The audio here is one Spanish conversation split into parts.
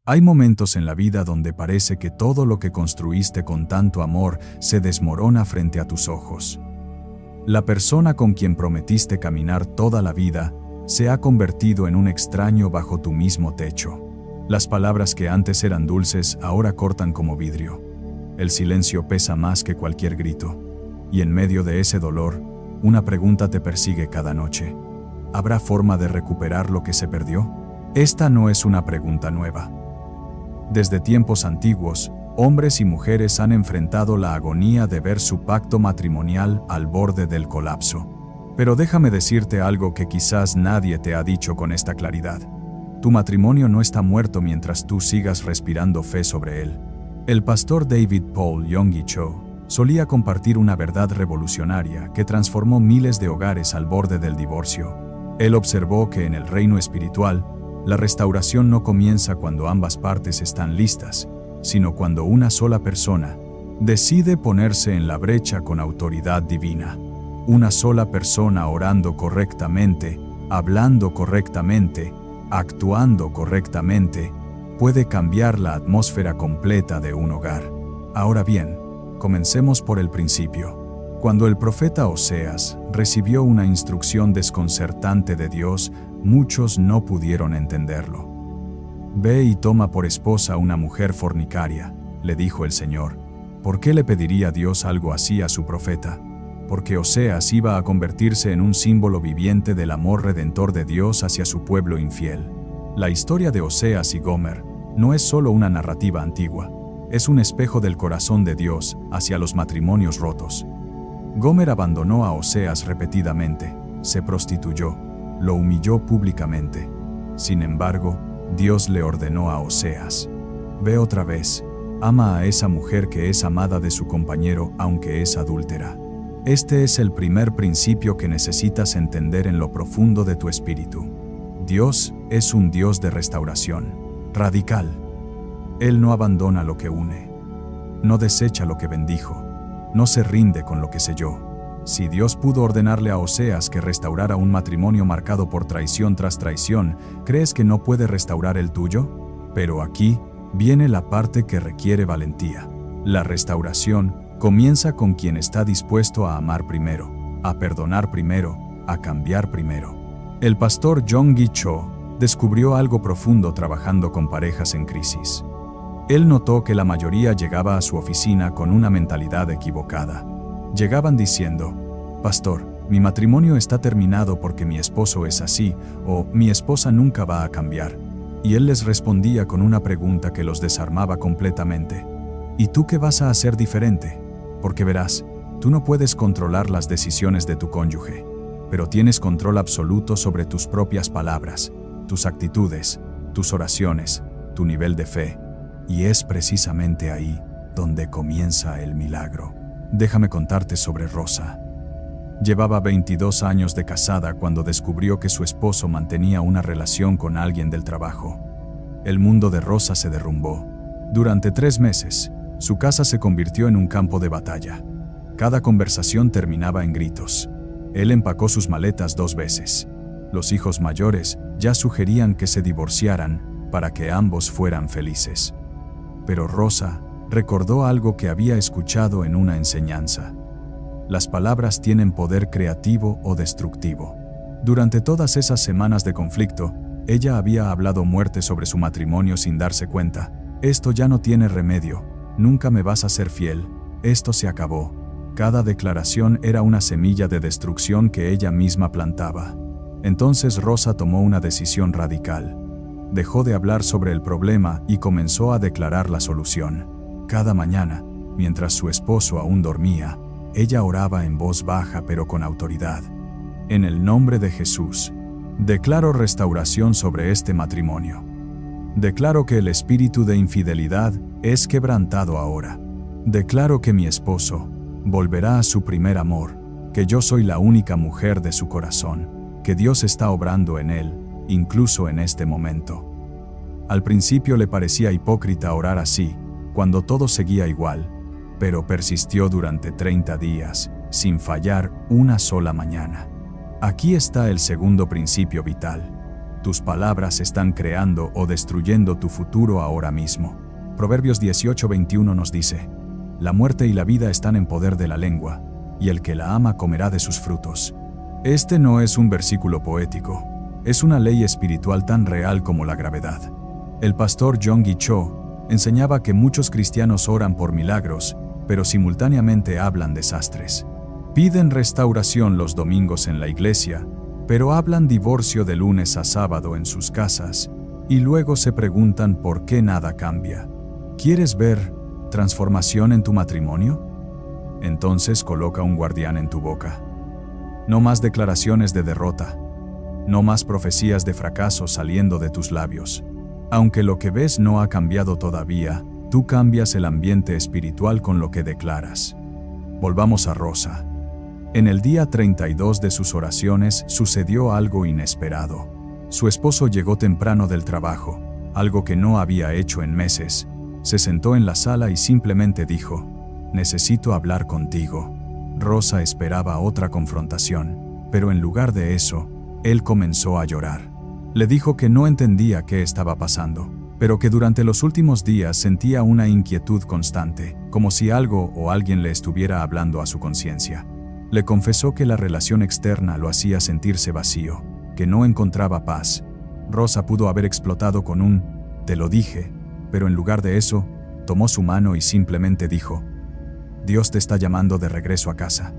Hay momentos en la vida donde parece que todo lo que construiste con tanto amor se desmorona frente a tus ojos. La persona con quien prometiste caminar toda la vida se ha convertido en un extraño bajo tu mismo techo. Las palabras que antes eran dulces ahora cortan como vidrio. El silencio pesa más que cualquier grito. Y en medio de ese dolor, una pregunta te persigue cada noche. ¿Habrá forma de recuperar lo que se perdió? Esta no es una pregunta nueva. Desde tiempos antiguos, hombres y mujeres han enfrentado la agonía de ver su pacto matrimonial al borde del colapso. Pero déjame decirte algo que quizás nadie te ha dicho con esta claridad. Tu matrimonio no está muerto mientras tú sigas respirando fe sobre él. El pastor David Paul Yonggi Cho solía compartir una verdad revolucionaria que transformó miles de hogares al borde del divorcio. Él observó que en el reino espiritual, la restauración no comienza cuando ambas partes están listas, sino cuando una sola persona decide ponerse en la brecha con autoridad divina. Una sola persona orando correctamente, hablando correctamente, actuando correctamente, puede cambiar la atmósfera completa de un hogar. Ahora bien, comencemos por el principio. Cuando el profeta Oseas recibió una instrucción desconcertante de Dios, muchos no pudieron entenderlo. «Ve y toma por esposa una mujer fornicaria», le dijo el Señor. ¿Por qué le pediría Dios algo así a su profeta? Porque Oseas iba a convertirse en un símbolo viviente del amor redentor de Dios hacia su pueblo infiel. La historia de Oseas y Gomer no es solo una narrativa antigua, es un espejo del corazón de Dios hacia los matrimonios rotos. Gomer abandonó a Oseas repetidamente, se prostituyó, lo humilló públicamente. Sin embargo, Dios le ordenó a Oseas: «Ve otra vez, ama a esa mujer que es amada de su compañero aunque es adúltera». Este es el primer principio que necesitas entender en lo profundo de tu espíritu. Dios es un Dios de restauración, radical. Él no abandona lo que une, no desecha lo que bendijo, no se rinde con lo que selló. Si Dios pudo ordenarle a Oseas que restaurara un matrimonio marcado por traición tras traición, ¿crees que no puede restaurar el tuyo? Pero aquí viene la parte que requiere valentía. La restauración comienza con quien está dispuesto a amar primero, a perdonar primero, a cambiar primero. El pastor Yonggi Cho descubrió algo profundo trabajando con parejas en crisis. Él notó que la mayoría llegaba a su oficina con una mentalidad equivocada. Llegaban diciendo: «Pastor, mi matrimonio está terminado porque mi esposo es así», o «mi esposa nunca va a cambiar». Y él les respondía con una pregunta que los desarmaba completamente: «¿Y tú qué vas a hacer diferente? Porque verás, tú no puedes controlar las decisiones de tu cónyuge, pero tienes control absoluto sobre tus propias palabras, tus actitudes, tus oraciones, tu nivel de fe. Y es precisamente ahí donde comienza el milagro». Déjame contarte sobre Rosa. Llevaba 22 años de casada cuando descubrió que su esposo mantenía una relación con alguien del trabajo. El mundo de Rosa se derrumbó. Durante 3 meses, su casa se convirtió en un campo de batalla. Cada conversación terminaba en gritos. Él empacó sus maletas 2 veces. Los hijos mayores ya sugerían que se divorciaran para que ambos fueran felices. Pero Rosa recordó algo que había escuchado en una enseñanza. Las palabras tienen poder creativo o destructivo. Durante todas esas semanas de conflicto, ella había hablado muerte sobre su matrimonio sin darse cuenta. «Esto ya no tiene remedio, nunca me vas a ser fiel, esto se acabó». Cada declaración era una semilla de destrucción que ella misma plantaba. Entonces Rosa tomó una decisión radical. Dejó de hablar sobre el problema y comenzó a declarar la solución. Cada mañana, mientras su esposo aún dormía, ella oraba en voz baja pero con autoridad: «En el nombre de Jesús, declaro restauración sobre este matrimonio. Declaro que el espíritu de infidelidad es quebrantado ahora. Declaro que mi esposo volverá a su primer amor, que yo soy la única mujer de su corazón, que Dios está obrando en él, incluso en este momento». Al principio le parecía hipócrita orar así, cuando todo seguía igual, pero persistió durante 30 días, sin fallar una sola mañana. Aquí está el segundo principio vital. Tus palabras están creando o destruyendo tu futuro ahora mismo. Proverbios 18:21 nos dice: la muerte y la vida están en poder de la lengua, y el que la ama comerá de sus frutos. Este no es un versículo poético, es una ley espiritual tan real como la gravedad. El pastor Yonggi Cho enseñaba que muchos cristianos oran por milagros, pero simultáneamente hablan desastres. Piden restauración los domingos en la iglesia, pero hablan divorcio de lunes a sábado en sus casas, y luego se preguntan por qué nada cambia. ¿Quieres ver transformación en tu matrimonio? Entonces coloca un guardián en tu boca. No más declaraciones de derrota. No más profecías de fracaso saliendo de tus labios. Aunque lo que ves no ha cambiado todavía, tú cambias el ambiente espiritual con lo que declaras. Volvamos a Rosa. En el día 32 de sus oraciones sucedió algo inesperado. Su esposo llegó temprano del trabajo, algo que no había hecho en meses. Se sentó en la sala y simplemente dijo: necesito hablar contigo. Rosa esperaba otra confrontación, pero en lugar de eso, él comenzó a llorar. Le dijo que no entendía qué estaba pasando, pero que durante los últimos días sentía una inquietud constante, como si algo o alguien le estuviera hablando a su conciencia. Le confesó que la relación externa lo hacía sentirse vacío, que no encontraba paz. Rosa pudo haber explotado con un «te lo dije», pero en lugar de eso, tomó su mano y simplemente dijo: Dios te está llamando de regreso a casa.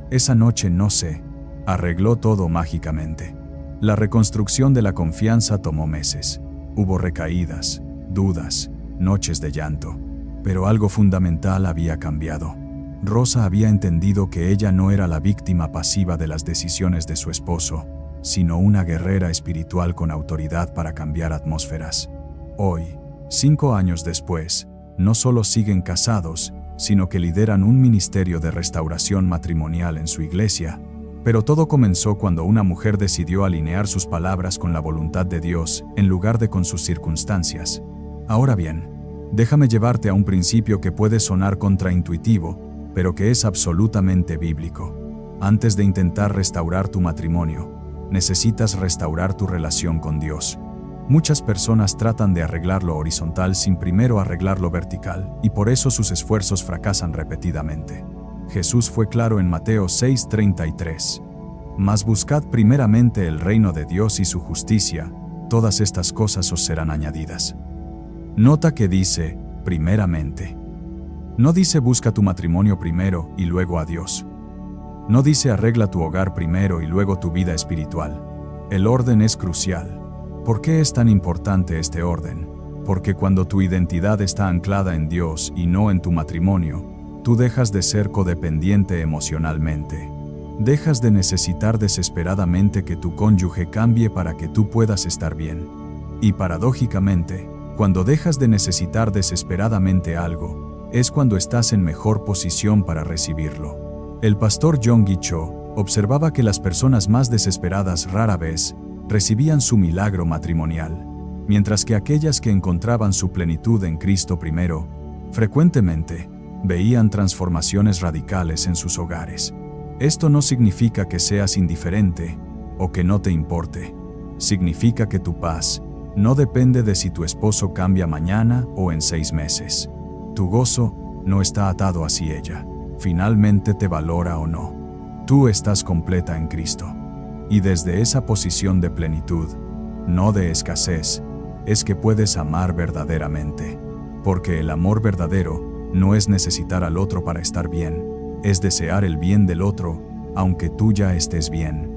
Esa noche no se arregló todo mágicamente. La reconstrucción de la confianza tomó meses. Hubo recaídas, dudas, noches de llanto, pero algo fundamental había cambiado. Rosa había entendido que ella no era la víctima pasiva de las decisiones de su esposo, sino una guerrera espiritual con autoridad para cambiar atmósferas. Hoy, 5 años después, no solo siguen casados, sino que lideran un ministerio de restauración matrimonial en su iglesia. Pero todo comenzó cuando una mujer decidió alinear sus palabras con la voluntad de Dios en lugar de con sus circunstancias. Ahora bien, déjame llevarte a un principio que puede sonar contraintuitivo, pero que es absolutamente bíblico. Antes de intentar restaurar tu matrimonio, necesitas restaurar tu relación con Dios. Muchas personas tratan de arreglar lo horizontal sin primero arreglar lo vertical, y por eso sus esfuerzos fracasan repetidamente. Jesús fue claro en Mateo 6:33. Mas buscad primeramente el reino de Dios y su justicia, todas estas cosas os serán añadidas. Nota que dice, primeramente. No dice busca tu matrimonio primero y luego a Dios. No dice arregla tu hogar primero y luego tu vida espiritual. El orden es crucial. ¿Por qué es tan importante este orden? Porque cuando tu identidad está anclada en Dios y no en tu matrimonio, tú dejas de ser codependiente emocionalmente. Dejas de necesitar desesperadamente que tu cónyuge cambie para que tú puedas estar bien. Y paradójicamente, cuando dejas de necesitar desesperadamente algo, es cuando estás en mejor posición para recibirlo. El pastor Yonggi Cho observaba que las personas más desesperadas rara vez recibían su milagro matrimonial, mientras que aquellas que encontraban su plenitud en Cristo primero, frecuentemente, veían transformaciones radicales en sus hogares. Esto no significa que seas indiferente o que no te importe. Significa que tu paz no depende de si tu esposo cambia mañana o en 6 meses. Tu gozo no está atado a si ella finalmente te valora o no. Tú estás completa en Cristo. Y desde esa posición de plenitud, no de escasez, es que puedes amar verdaderamente. Porque el amor verdadero no es necesitar al otro para estar bien, es desear el bien del otro, aunque tú ya estés bien.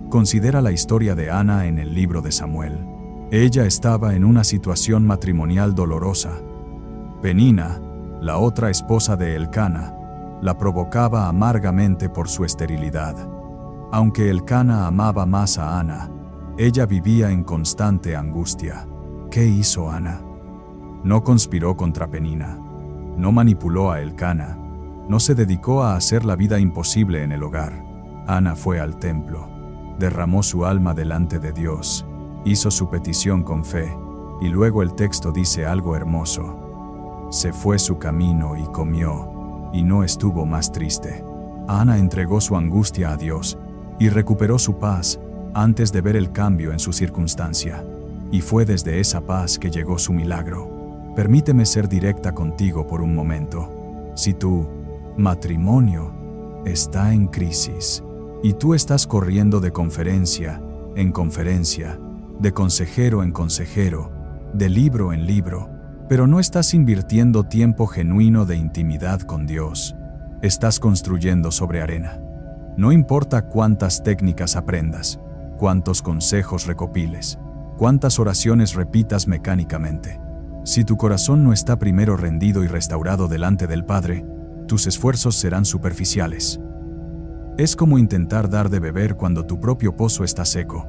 Considera la historia de Ana en el libro de Samuel. Ella estaba en una situación matrimonial dolorosa. Penina, la otra esposa de Elcana, la provocaba amargamente por su esterilidad. Aunque Elcana amaba más a Ana, ella vivía en constante angustia. ¿Qué hizo Ana? No conspiró contra Penina, no manipuló a Elcana, no se dedicó a hacer la vida imposible en el hogar. Ana fue al templo, derramó su alma delante de Dios, hizo su petición con fe, y luego el texto dice algo hermoso. Se fue su camino y comió, y no estuvo más triste. Ana entregó su angustia a Dios, y recuperó su paz, antes de ver el cambio en su circunstancia. Y fue desde esa paz que llegó su milagro. Permíteme ser directa contigo por un momento. Si tu matrimonio está en crisis y tú estás corriendo de conferencia en conferencia, de consejero en consejero, de libro en libro, pero no estás invirtiendo tiempo genuino de intimidad con Dios, estás construyendo sobre arena. No importa cuántas técnicas aprendas, cuántos consejos recopiles, cuántas oraciones repitas mecánicamente. Si tu corazón no está primero rendido y restaurado delante del Padre, tus esfuerzos serán superficiales. Es como intentar dar de beber cuando tu propio pozo está seco.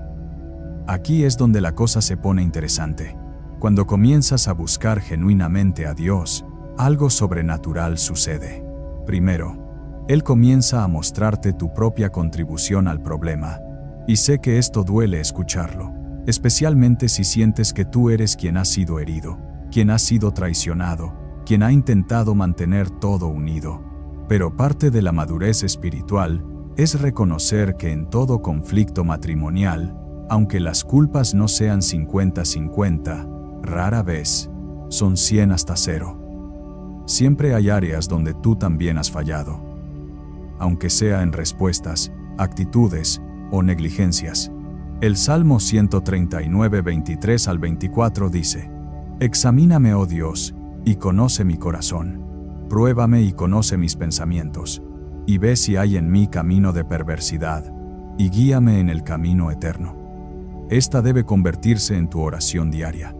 Aquí es donde la cosa se pone interesante. Cuando comienzas a buscar genuinamente a Dios, algo sobrenatural sucede. Primero, Él comienza a mostrarte tu propia contribución al problema. Y sé que esto duele escucharlo, especialmente si sientes que tú eres quien ha sido herido, quien ha sido traicionado, quien ha intentado mantener todo unido. Pero parte de la madurez espiritual es reconocer que en todo conflicto matrimonial, aunque las culpas no sean 50-50, rara vez son 100 hasta 0. Siempre hay áreas donde tú también has fallado. Aunque sea en respuestas, actitudes o negligencias. El Salmo 139, 23 al 24 dice: Examíname, oh Dios, y conoce mi corazón. Pruébame y conoce mis pensamientos, y ve si hay en mí camino de perversidad, y guíame en el camino eterno. Esta debe convertirse en tu oración diaria.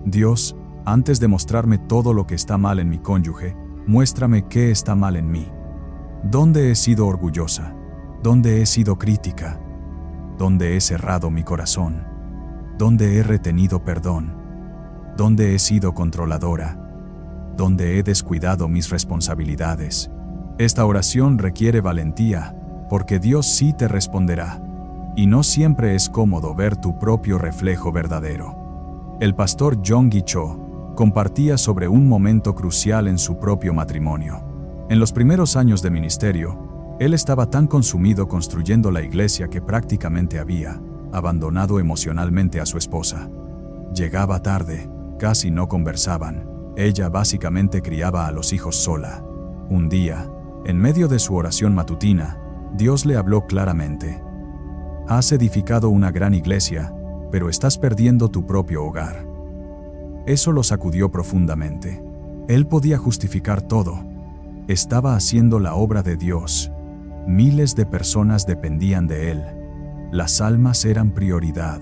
Dios, antes de mostrarme todo lo que está mal en mi cónyuge, muéstrame qué está mal en mí. ¿Dónde he sido orgullosa? ¿Dónde he sido crítica? ¿Dónde he cerrado mi corazón? ¿Dónde he retenido perdón? ¿Dónde he sido controladora? ¿Dónde he descuidado mis responsabilidades? Esta oración requiere valentía, porque Dios sí te responderá. Y no siempre es cómodo ver tu propio reflejo verdadero. El pastor John Gi Cho compartía sobre un momento crucial en su propio matrimonio. En los primeros años de ministerio, él estaba tan consumido construyendo la iglesia que prácticamente había abandonado emocionalmente a su esposa. Llegaba tarde, casi no conversaban, ella básicamente criaba a los hijos sola. Un día, en medio de su oración matutina, Dios le habló claramente: has edificado una gran iglesia, pero estás perdiendo tu propio hogar. Eso lo sacudió profundamente. Él podía justificar todo. Estaba haciendo la obra de Dios. Miles de personas dependían de él. Las almas eran prioridad.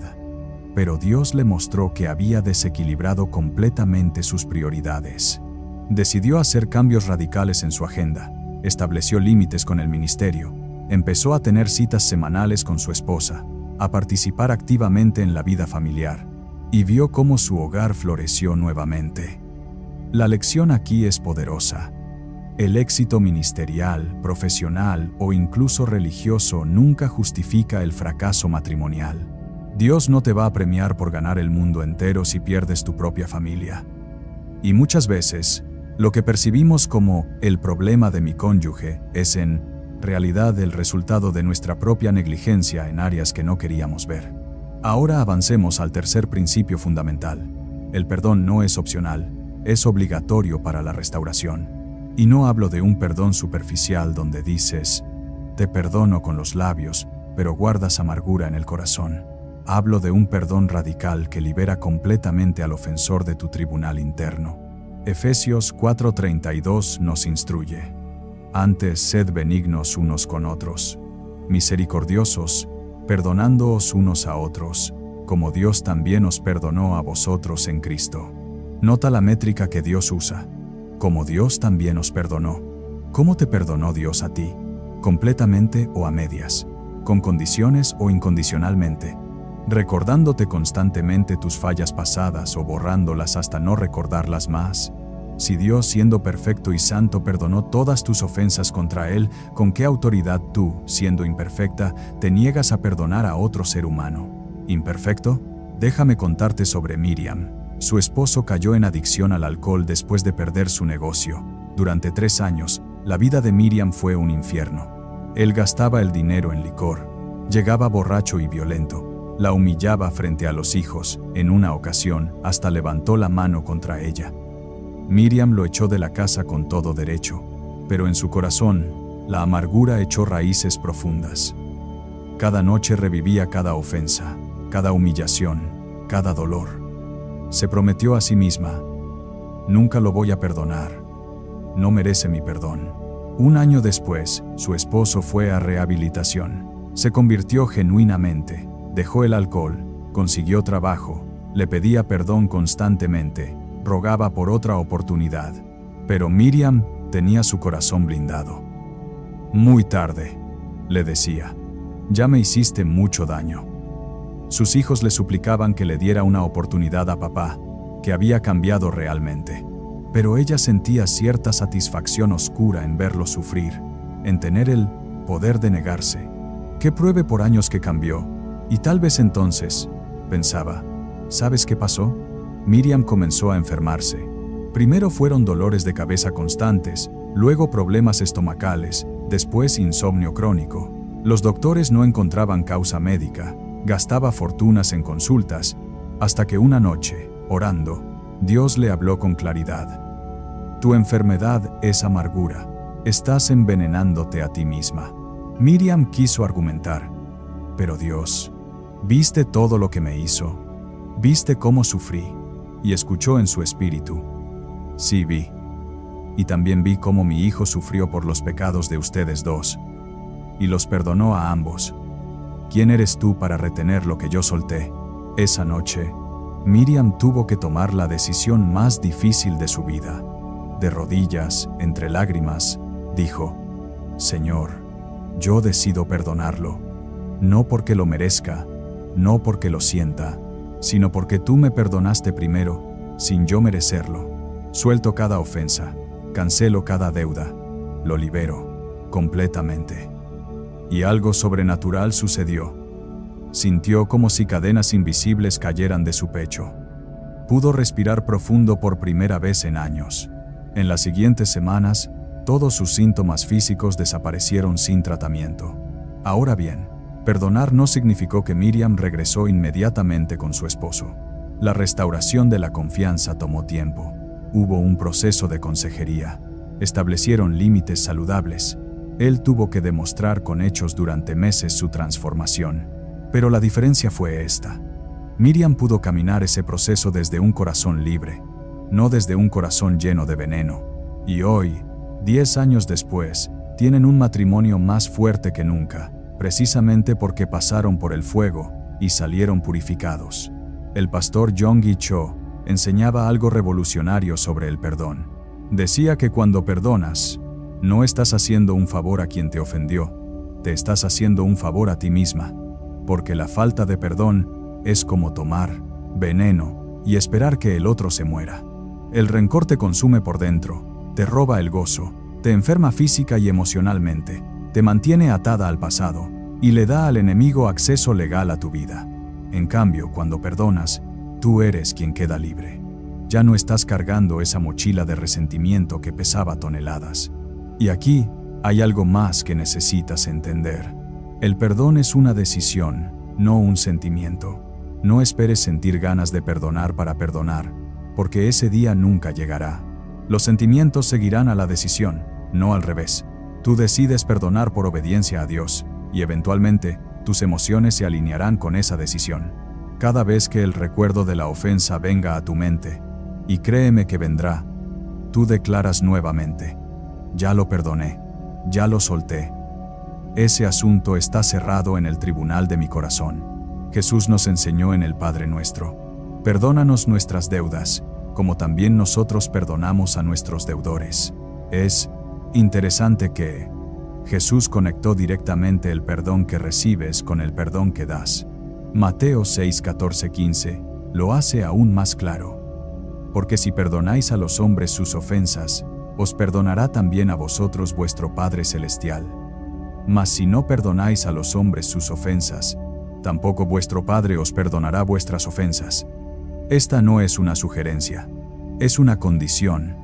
Pero Dios le mostró que había desequilibrado completamente sus prioridades. Decidió hacer cambios radicales en su agenda. Estableció límites con el ministerio. Empezó a tener citas semanales con su esposa, a participar activamente en la vida familiar, y vio cómo su hogar floreció nuevamente. La lección aquí es poderosa. El éxito ministerial, profesional o incluso religioso nunca justifica el fracaso matrimonial. Dios no te va a premiar por ganar el mundo entero si pierdes tu propia familia. Y muchas veces, lo que percibimos como el problema de mi cónyuge es en realidad el resultado de nuestra propia negligencia en áreas que no queríamos ver. Ahora avancemos al tercer principio fundamental. El perdón no es opcional, es obligatorio para la restauración. Y no hablo de un perdón superficial donde dices, te perdono con los labios, pero guardas amargura en el corazón. Hablo de un perdón radical que libera completamente al ofensor de tu tribunal interno. Efesios 4:32 nos instruye: antes sed benignos unos con otros, misericordiosos, perdonándoos unos a otros, como Dios también os perdonó a vosotros en Cristo. Nota la métrica que Dios usa. Como Dios también os perdonó. ¿Cómo te perdonó Dios a ti? ¿Completamente o a medias? ¿Con condiciones o incondicionalmente? ¿Recordándote constantemente tus fallas pasadas o borrándolas hasta no recordarlas más? Si Dios, siendo perfecto y santo, perdonó todas tus ofensas contra Él, ¿con qué autoridad tú, siendo imperfecta, te niegas a perdonar a otro ser humano? ¿Imperfecto? Déjame contarte sobre Miriam. Su esposo cayó en adicción al alcohol después de perder su negocio. Durante 3 años, la vida de Miriam fue un infierno. Él gastaba el dinero en licor. Llegaba borracho y violento. La humillaba frente a los hijos. En una ocasión, hasta levantó la mano contra ella. Miriam lo echó de la casa con todo derecho, pero en su corazón, la amargura echó raíces profundas. Cada noche revivía cada ofensa, cada humillación, cada dolor. Se prometió a sí misma: nunca lo voy a perdonar. No merece mi perdón. Un año después, su esposo fue a rehabilitación. Se convirtió genuinamente, dejó el alcohol, consiguió trabajo, le pedía perdón constantemente, rogaba por otra oportunidad. Pero Miriam tenía su corazón blindado. Muy tarde, le decía, ya me hiciste mucho daño. Sus hijos le suplicaban que le diera una oportunidad a papá, que había cambiado realmente. Pero ella sentía cierta satisfacción oscura en verlo sufrir, en tener el poder de negarse. Que pruebe por años que cambió, y tal vez entonces, pensaba, ¿sabes qué pasó? Miriam comenzó a enfermarse. Primero fueron dolores de cabeza constantes, luego problemas estomacales, después insomnio crónico. Los doctores no encontraban causa médica, gastaba fortunas en consultas, hasta que una noche, orando, Dios le habló con claridad. Tu enfermedad es amargura, estás envenenándote a ti misma. Miriam quiso argumentar, pero Dios, ¿viste todo lo que me hizo? ¿Viste cómo sufrí? Y escuchó en su espíritu. Sí, vi. Y también vi cómo mi hijo sufrió por los pecados de ustedes dos. Y los perdonó a ambos. ¿Quién eres tú para retener lo que yo solté? Esa noche, Miriam tuvo que tomar la decisión más difícil de su vida. De rodillas, entre lágrimas, dijo: Señor, yo decido perdonarlo. No porque lo merezca, no porque lo sienta, sino porque tú me perdonaste primero, sin yo merecerlo. Suelto cada ofensa, cancelo cada deuda, lo libero completamente. Y algo sobrenatural sucedió. Sintió como si cadenas invisibles cayeran de su pecho. Pudo respirar profundo por primera vez en años. En las siguientes semanas, todos sus síntomas físicos desaparecieron sin tratamiento. Ahora bien, perdonar no significó que Miriam regresó inmediatamente con su esposo. La restauración de la confianza tomó tiempo. Hubo un proceso de consejería. Establecieron límites saludables. Él tuvo que demostrar con hechos durante meses su transformación. Pero la diferencia fue esta. Miriam pudo caminar ese proceso desde un corazón libre, no desde un corazón lleno de veneno. Y hoy, 10 años después, tienen un matrimonio más fuerte que nunca, precisamente porque pasaron por el fuego y salieron purificados. El pastor Yonggi Cho enseñaba algo revolucionario sobre el perdón. Decía que cuando perdonas, no estás haciendo un favor a quien te ofendió, te estás haciendo un favor a ti misma, porque la falta de perdón es como tomar veneno y esperar que el otro se muera. El rencor te consume por dentro, te roba el gozo, te enferma física y emocionalmente, te mantiene atada al pasado y le da al enemigo acceso legal a tu vida. En cambio, cuando perdonas, tú eres quien queda libre. Ya no estás cargando esa mochila de resentimiento que pesaba toneladas. Y aquí hay algo más que necesitas entender. El perdón es una decisión, no un sentimiento. No esperes sentir ganas de perdonar para perdonar, porque ese día nunca llegará. Los sentimientos seguirán a la decisión, no al revés. Tú decides perdonar por obediencia a Dios, y eventualmente, tus emociones se alinearán con esa decisión. Cada vez que el recuerdo de la ofensa venga a tu mente, y créeme que vendrá, tú declaras nuevamente: ya lo perdoné, ya lo solté. Ese asunto está cerrado en el tribunal de mi corazón. Jesús nos enseñó en el Padre Nuestro: perdónanos nuestras deudas, como también nosotros perdonamos a nuestros deudores. Es interesante que Jesús conectó directamente el perdón que recibes con el perdón que das. Mateo 6:14-15 lo hace aún más claro. Porque si perdonáis a los hombres sus ofensas, os perdonará también a vosotros vuestro Padre Celestial. Mas si no perdonáis a los hombres sus ofensas, tampoco vuestro Padre os perdonará vuestras ofensas. Esta no es una sugerencia, es una condición.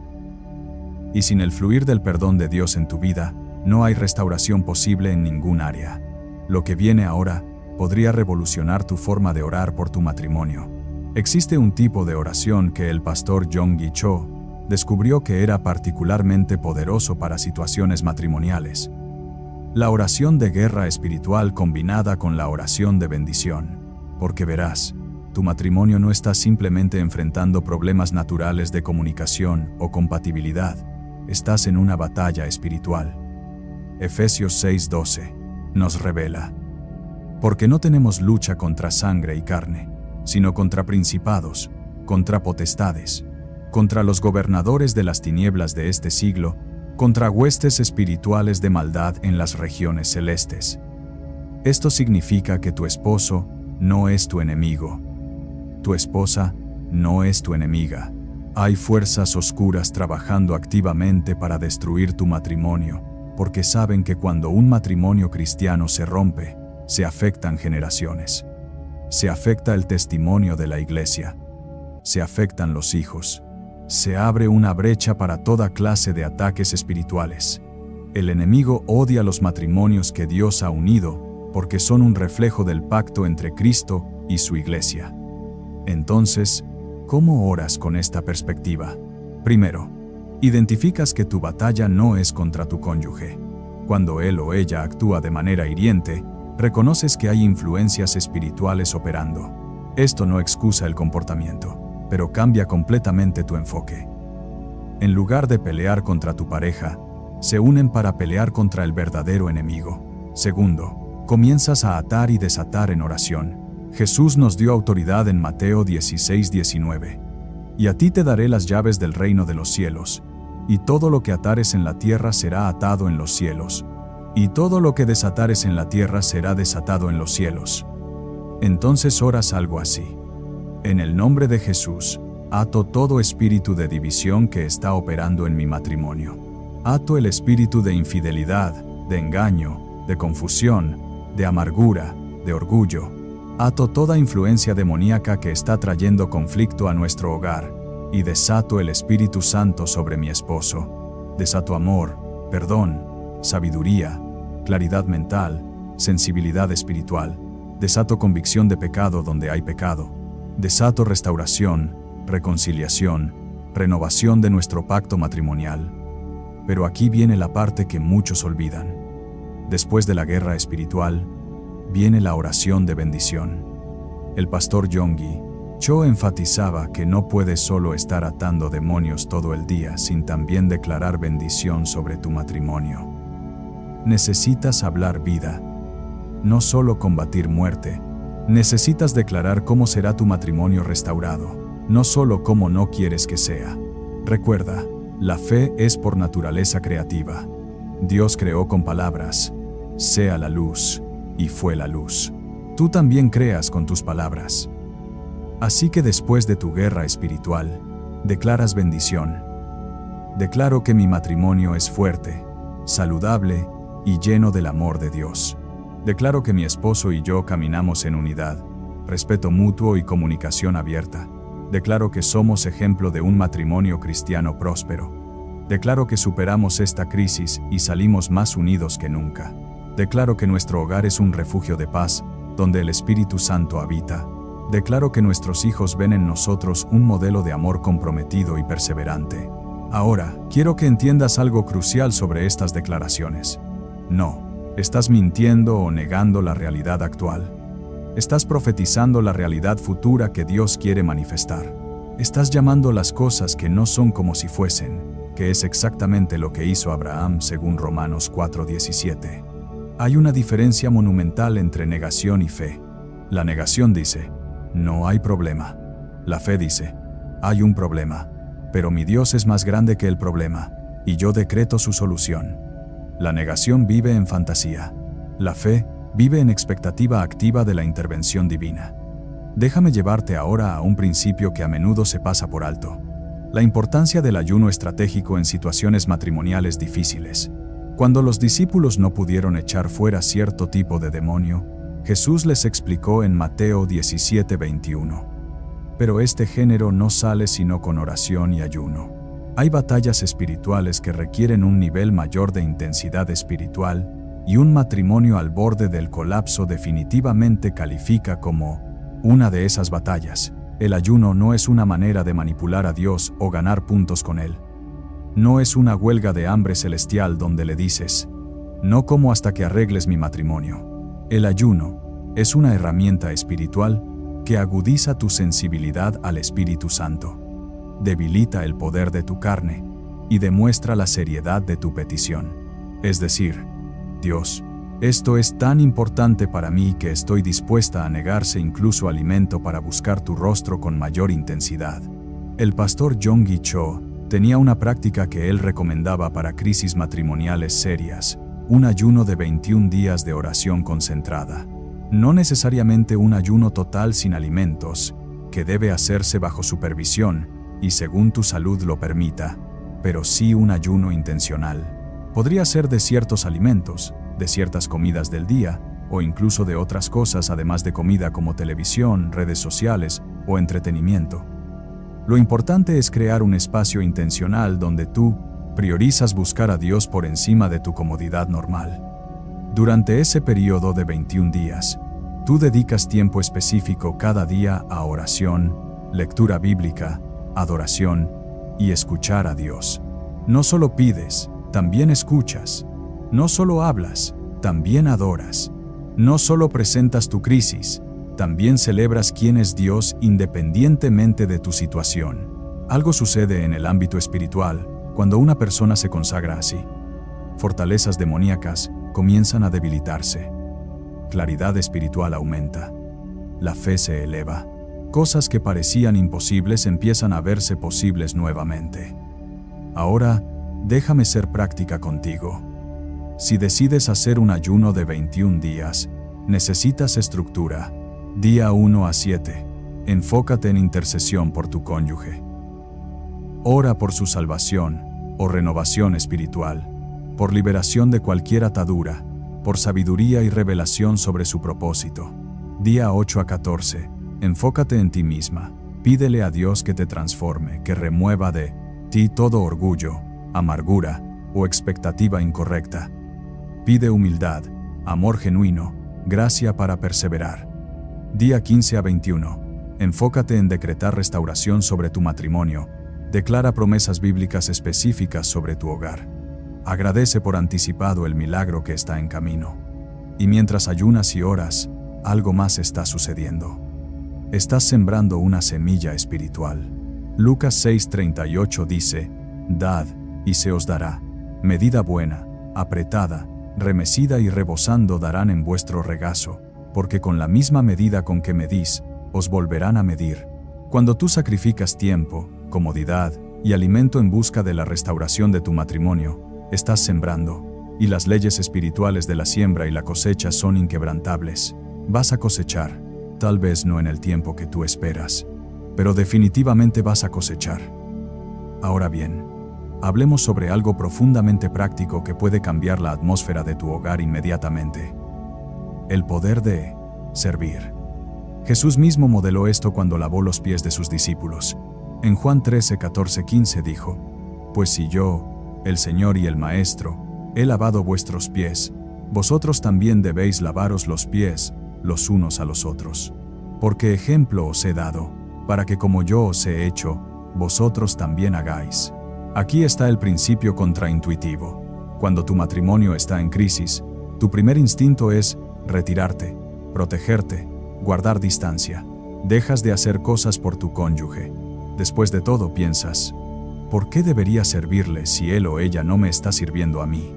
Y sin el fluir del perdón de Dios en tu vida, no hay restauración posible en ningún área. Lo que viene ahora podría revolucionar tu forma de orar por tu matrimonio. Existe un tipo de oración que el pastor Yonggi Cho descubrió que era particularmente poderoso para situaciones matrimoniales. La oración de guerra espiritual combinada con la oración de bendición. Porque verás, tu matrimonio no está simplemente enfrentando problemas naturales de comunicación o compatibilidad, estás en una batalla espiritual. Efesios 6:12 nos revela: porque no tenemos lucha contra sangre y carne, sino contra principados, contra potestades, contra los gobernadores de las tinieblas de este siglo, contra huestes espirituales de maldad en las regiones celestes. Esto significa que tu esposo no es tu enemigo. Tu esposa no es tu enemiga. Hay fuerzas oscuras trabajando activamente para destruir tu matrimonio, porque saben que cuando un matrimonio cristiano se rompe, se afectan generaciones. Se afecta el testimonio de la iglesia. Se afectan los hijos. Se abre una brecha para toda clase de ataques espirituales. El enemigo odia los matrimonios que Dios ha unido, porque son un reflejo del pacto entre Cristo y su iglesia. Entonces, ¿cómo oras con esta perspectiva? Primero, identificas que tu batalla no es contra tu cónyuge. Cuando él o ella actúa de manera hiriente, reconoces que hay influencias espirituales operando. Esto no excusa el comportamiento, pero cambia completamente tu enfoque. En lugar de pelear contra tu pareja, se unen para pelear contra el verdadero enemigo. Segundo, comienzas a atar y desatar en oración. Jesús nos dio autoridad en Mateo 16:19. Y a ti te daré las llaves del reino de los cielos, y todo lo que atares en la tierra será atado en los cielos, y todo lo que desatares en la tierra será desatado en los cielos. Entonces oras algo así: en el nombre de Jesús, ato todo espíritu de división que está operando en mi matrimonio. Ato el espíritu de infidelidad, de engaño, de confusión, de amargura, de orgullo. Ato toda influencia demoníaca que está trayendo conflicto a nuestro hogar, y desato el Espíritu Santo sobre mi esposo. Desato amor, perdón, sabiduría, claridad mental, sensibilidad espiritual. Desato convicción de pecado donde hay pecado. Desato restauración, reconciliación, renovación de nuestro pacto matrimonial. Pero aquí viene la parte que muchos olvidan. Después de la guerra espiritual, viene la oración de bendición. El pastor Yonggi Cho enfatizaba que no puedes solo estar atando demonios todo el día sin también declarar bendición sobre tu matrimonio. Necesitas hablar vida, no solo combatir muerte. Necesitas declarar cómo será tu matrimonio restaurado, no solo cómo no quieres que sea. Recuerda, la fe es por naturaleza creativa. Dios creó con palabras: sea la luz, y fue la luz. Tú también creas con tus palabras. Así que después de tu guerra espiritual, declaras bendición. Declaro que mi matrimonio es fuerte, saludable y lleno del amor de Dios. Declaro que mi esposo y yo caminamos en unidad, respeto mutuo y comunicación abierta. Declaro que somos ejemplo de un matrimonio cristiano próspero. Declaro que superamos esta crisis y salimos más unidos que nunca. Declaro que nuestro hogar es un refugio de paz, donde el Espíritu Santo habita. Declaro que nuestros hijos ven en nosotros un modelo de amor comprometido y perseverante. Ahora, quiero que entiendas algo crucial sobre estas declaraciones. No estás mintiendo o negando la realidad actual. Estás profetizando la realidad futura que Dios quiere manifestar. Estás llamando las cosas que no son como si fuesen, que es exactamente lo que hizo Abraham según Romanos 4:17. Hay una diferencia monumental entre negación y fe. La negación dice: no hay problema. La fe dice: hay un problema, pero mi Dios es más grande que el problema, y yo decreto su solución. La negación vive en fantasía. La fe vive en expectativa activa de la intervención divina. Déjame llevarte ahora a un principio que a menudo se pasa por alto: la importancia del ayuno estratégico en situaciones matrimoniales difíciles. Cuando los discípulos no pudieron echar fuera cierto tipo de demonio, Jesús les explicó en Mateo 17:21. Pero este género no sale sino con oración y ayuno. Hay batallas espirituales que requieren un nivel mayor de intensidad espiritual, y un matrimonio al borde del colapso definitivamente califica como una de esas batallas. El ayuno no es una manera de manipular a Dios o ganar puntos con Él. No es una huelga de hambre celestial donde le dices, no como hasta que arregles mi matrimonio. El ayuno es una herramienta espiritual que agudiza tu sensibilidad al Espíritu Santo, debilita el poder de tu carne y demuestra la seriedad de tu petición. Es decir, Dios, esto es tan importante para mí que estoy dispuesta a negarse incluso alimento para buscar tu rostro con mayor intensidad. El pastor Yonggi Cho tenía una práctica que él recomendaba para crisis matrimoniales serias, un ayuno de 21 días de oración concentrada. No necesariamente un ayuno total sin alimentos, que debe hacerse bajo supervisión y según tu salud lo permita, pero sí un ayuno intencional. Podría ser de ciertos alimentos, de ciertas comidas del día, o incluso de otras cosas además de comida como televisión, redes sociales o entretenimiento. Lo importante es crear un espacio intencional donde tú priorizas buscar a Dios por encima de tu comodidad normal. Durante ese periodo de 21 días, tú dedicas tiempo específico cada día a oración, lectura bíblica, adoración y escuchar a Dios. No solo pides, también escuchas. No solo hablas, también adoras. No solo presentas tu crisis, también celebras quién es Dios independientemente de tu situación. Algo sucede en el ámbito espiritual cuando una persona se consagra así. Fortalezas demoníacas comienzan a debilitarse. Claridad espiritual aumenta. La fe se eleva. Cosas que parecían imposibles empiezan a verse posibles nuevamente. Ahora, déjame ser práctica contigo. Si decides hacer un ayuno de 21 días, necesitas estructura. Día 1 a 7. Enfócate en intercesión por tu cónyuge. Ora por su salvación o renovación espiritual, por liberación de cualquier atadura, por sabiduría y revelación sobre su propósito. Día 8 a 14. Enfócate en ti misma. Pídele a Dios que te transforme, que remueva de ti todo orgullo, amargura o expectativa incorrecta. Pide humildad, amor genuino, gracia para perseverar. Día 15 a 21. Enfócate en decretar restauración sobre tu matrimonio. Declara promesas bíblicas específicas sobre tu hogar. Agradece por anticipado el milagro que está en camino. Y mientras ayunas y oras, algo más está sucediendo. Estás sembrando una semilla espiritual. Lucas 6:38 dice, «Dad, y se os dará, medida buena, apretada, remecida y rebosando darán en vuestro regazo, porque con la misma medida con que medís, os volverán a medir». Cuando tú sacrificas tiempo, comodidad y alimento en busca de la restauración de tu matrimonio, estás sembrando, y las leyes espirituales de la siembra y la cosecha son inquebrantables. Vas a cosechar, tal vez no en el tiempo que tú esperas, pero definitivamente vas a cosechar. Ahora bien, hablemos sobre algo profundamente práctico que puede cambiar la atmósfera de tu hogar inmediatamente. El poder de servir. Jesús mismo modeló esto cuando lavó los pies de sus discípulos. En Juan 13, 14, 15 dijo, «Pues si yo, el Señor y el Maestro, he lavado vuestros pies, vosotros también debéis lavaros los pies los unos a los otros. Porque ejemplo os he dado, para que como yo os he hecho, vosotros también hagáis». Aquí está el principio contraintuitivo. Cuando tu matrimonio está en crisis, tu primer instinto es retirarte, protegerte, guardar distancia. Dejas de hacer cosas por tu cónyuge. Después de todo piensas, ¿por qué debería servirle si él o ella no me está sirviendo a mí?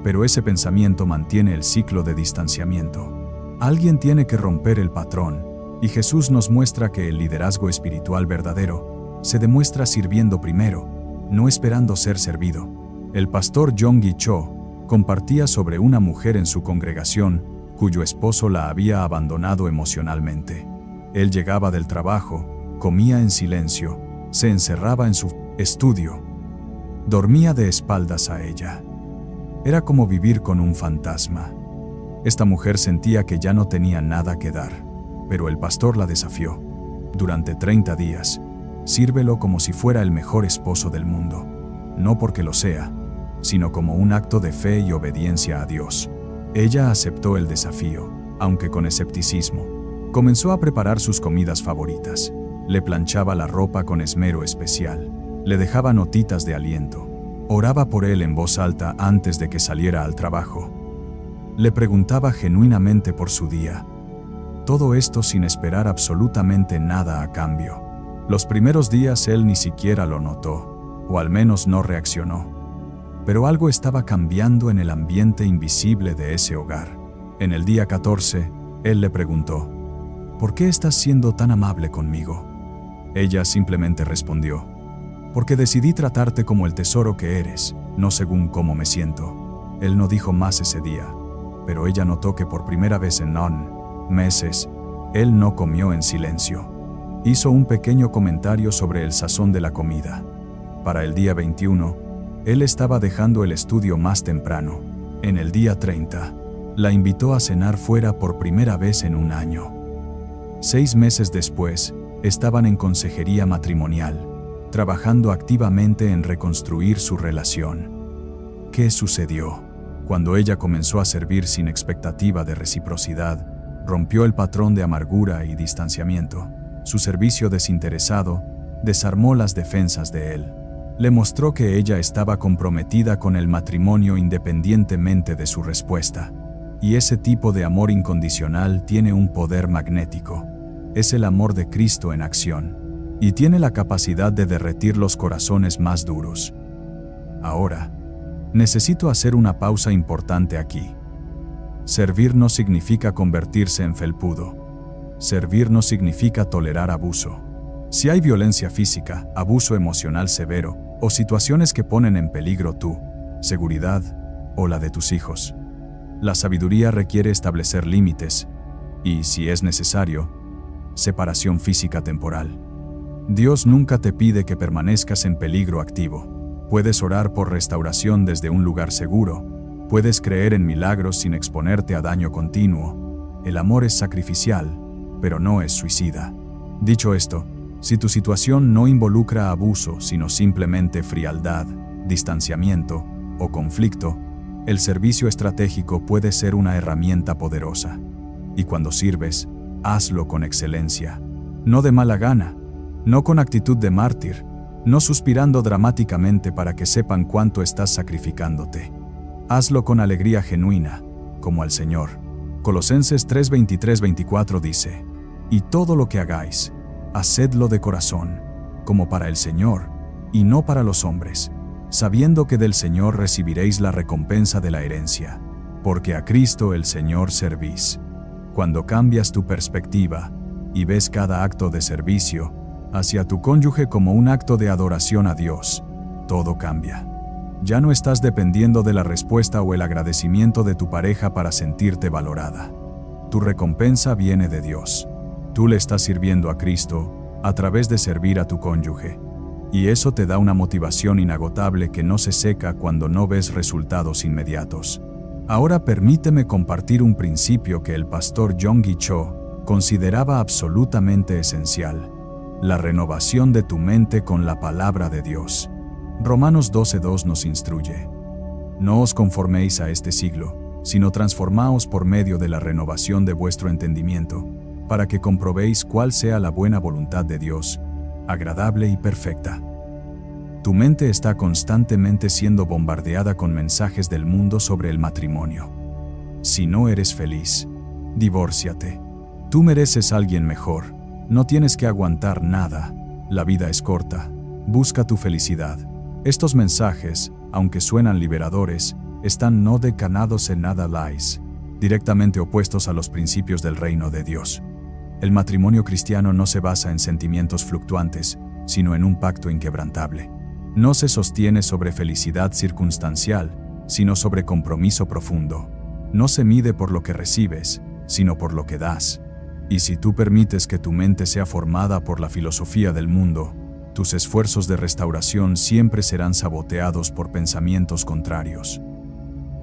Pero ese pensamiento mantiene el ciclo de distanciamiento. Alguien tiene que romper el patrón, y Jesús nos muestra que el liderazgo espiritual verdadero se demuestra sirviendo primero, no esperando ser servido. El pastor Yonggi Cho compartía sobre una mujer en su congregación cuyo esposo la había abandonado emocionalmente. Él llegaba del trabajo, comía en silencio, se encerraba en su estudio, dormía de espaldas a ella. Era como vivir con un fantasma. Esta mujer sentía que ya no tenía nada que dar, pero el pastor la desafió. Durante 30 días, sírvelo como si fuera el mejor esposo del mundo, no porque lo sea, sino como un acto de fe y obediencia a Dios. Ella aceptó el desafío, aunque con escepticismo. Comenzó a preparar sus comidas favoritas. Le planchaba la ropa con esmero especial. Le dejaba notitas de aliento. Oraba por él en voz alta antes de que saliera al trabajo. Le preguntaba genuinamente por su día. Todo esto sin esperar absolutamente nada a cambio. Los primeros días él ni siquiera lo notó, o al menos no reaccionó. Pero algo estaba cambiando en el ambiente invisible de ese hogar. En el día 14, él le preguntó: ¿por qué estás siendo tan amable conmigo? Ella simplemente respondió: porque decidí tratarte como el tesoro que eres, no según cómo me siento. Él no dijo más ese día, pero ella notó que por primera vez en meses, él no comió en silencio. Hizo un pequeño comentario sobre el sazón de la comida. Para el día 21, él estaba dejando el estudio más temprano. En el día 30, la invitó a cenar fuera por primera vez en un año. 6 meses después, estaban en consejería matrimonial, trabajando activamente en reconstruir su relación. ¿Qué sucedió? Cuando ella comenzó a servir sin expectativa de reciprocidad, rompió el patrón de amargura y distanciamiento. Su servicio desinteresado desarmó las defensas de él. Le mostró que ella estaba comprometida con el matrimonio independientemente de su respuesta. Y ese tipo de amor incondicional tiene un poder magnético. Es el amor de Cristo en acción, y tiene la capacidad de derretir los corazones más duros. Ahora, necesito hacer una pausa importante aquí. Servir no significa convertirse en felpudo. Servir no significa tolerar abuso. Si hay violencia física, abuso emocional severo, o situaciones que ponen en peligro tu seguridad o la de tus hijos, la sabiduría requiere establecer límites y, si es necesario, separación física temporal. Dios nunca te pide que permanezcas en peligro activo. Puedes orar por restauración desde un lugar seguro. Puedes creer en milagros sin exponerte a daño continuo. El amor es sacrificial, pero no es suicida. Dicho esto, si tu situación no involucra abuso, sino simplemente frialdad, distanciamiento o conflicto, el servicio estratégico puede ser una herramienta poderosa. Y cuando sirves, hazlo con excelencia. No de mala gana, no con actitud de mártir, no suspirando dramáticamente para que sepan cuánto estás sacrificándote. Hazlo con alegría genuina, como al Señor. Colosenses 3:23-24 dice: y todo lo que hagáis, hacedlo de corazón, como para el Señor, y no para los hombres, sabiendo que del Señor recibiréis la recompensa de la herencia, porque a Cristo el Señor servís. Cuando cambias tu perspectiva y ves cada acto de servicio hacia tu cónyuge como un acto de adoración a Dios, todo cambia. Ya no estás dependiendo de la respuesta o el agradecimiento de tu pareja para sentirte valorada. Tu recompensa viene de Dios. Tú le estás sirviendo a Cristo a través de servir a tu cónyuge. Y eso te da una motivación inagotable que no se seca cuando no ves resultados inmediatos. Ahora permíteme compartir un principio que el pastor Yonggi Cho consideraba absolutamente esencial: la renovación de tu mente con la palabra de Dios. Romanos 12:2 nos instruye: no os conforméis a este siglo, sino transformaos por medio de la renovación de vuestro entendimiento, para que comprobéis cuál sea la buena voluntad de Dios, agradable y perfecta. Tu mente está constantemente siendo bombardeada con mensajes del mundo sobre el matrimonio. Si no eres feliz, divórciate. Tú mereces a alguien mejor. No tienes que aguantar nada. La vida es corta. Busca tu felicidad. Estos mensajes, aunque suenan liberadores, están no decanados en nada lies, directamente opuestos a los principios del reino de Dios. El matrimonio cristiano no se basa en sentimientos fluctuantes, sino en un pacto inquebrantable. No se sostiene sobre felicidad circunstancial, sino sobre compromiso profundo. No se mide por lo que recibes, sino por lo que das. Y si tú permites que tu mente sea formada por la filosofía del mundo, tus esfuerzos de restauración siempre serán saboteados por pensamientos contrarios.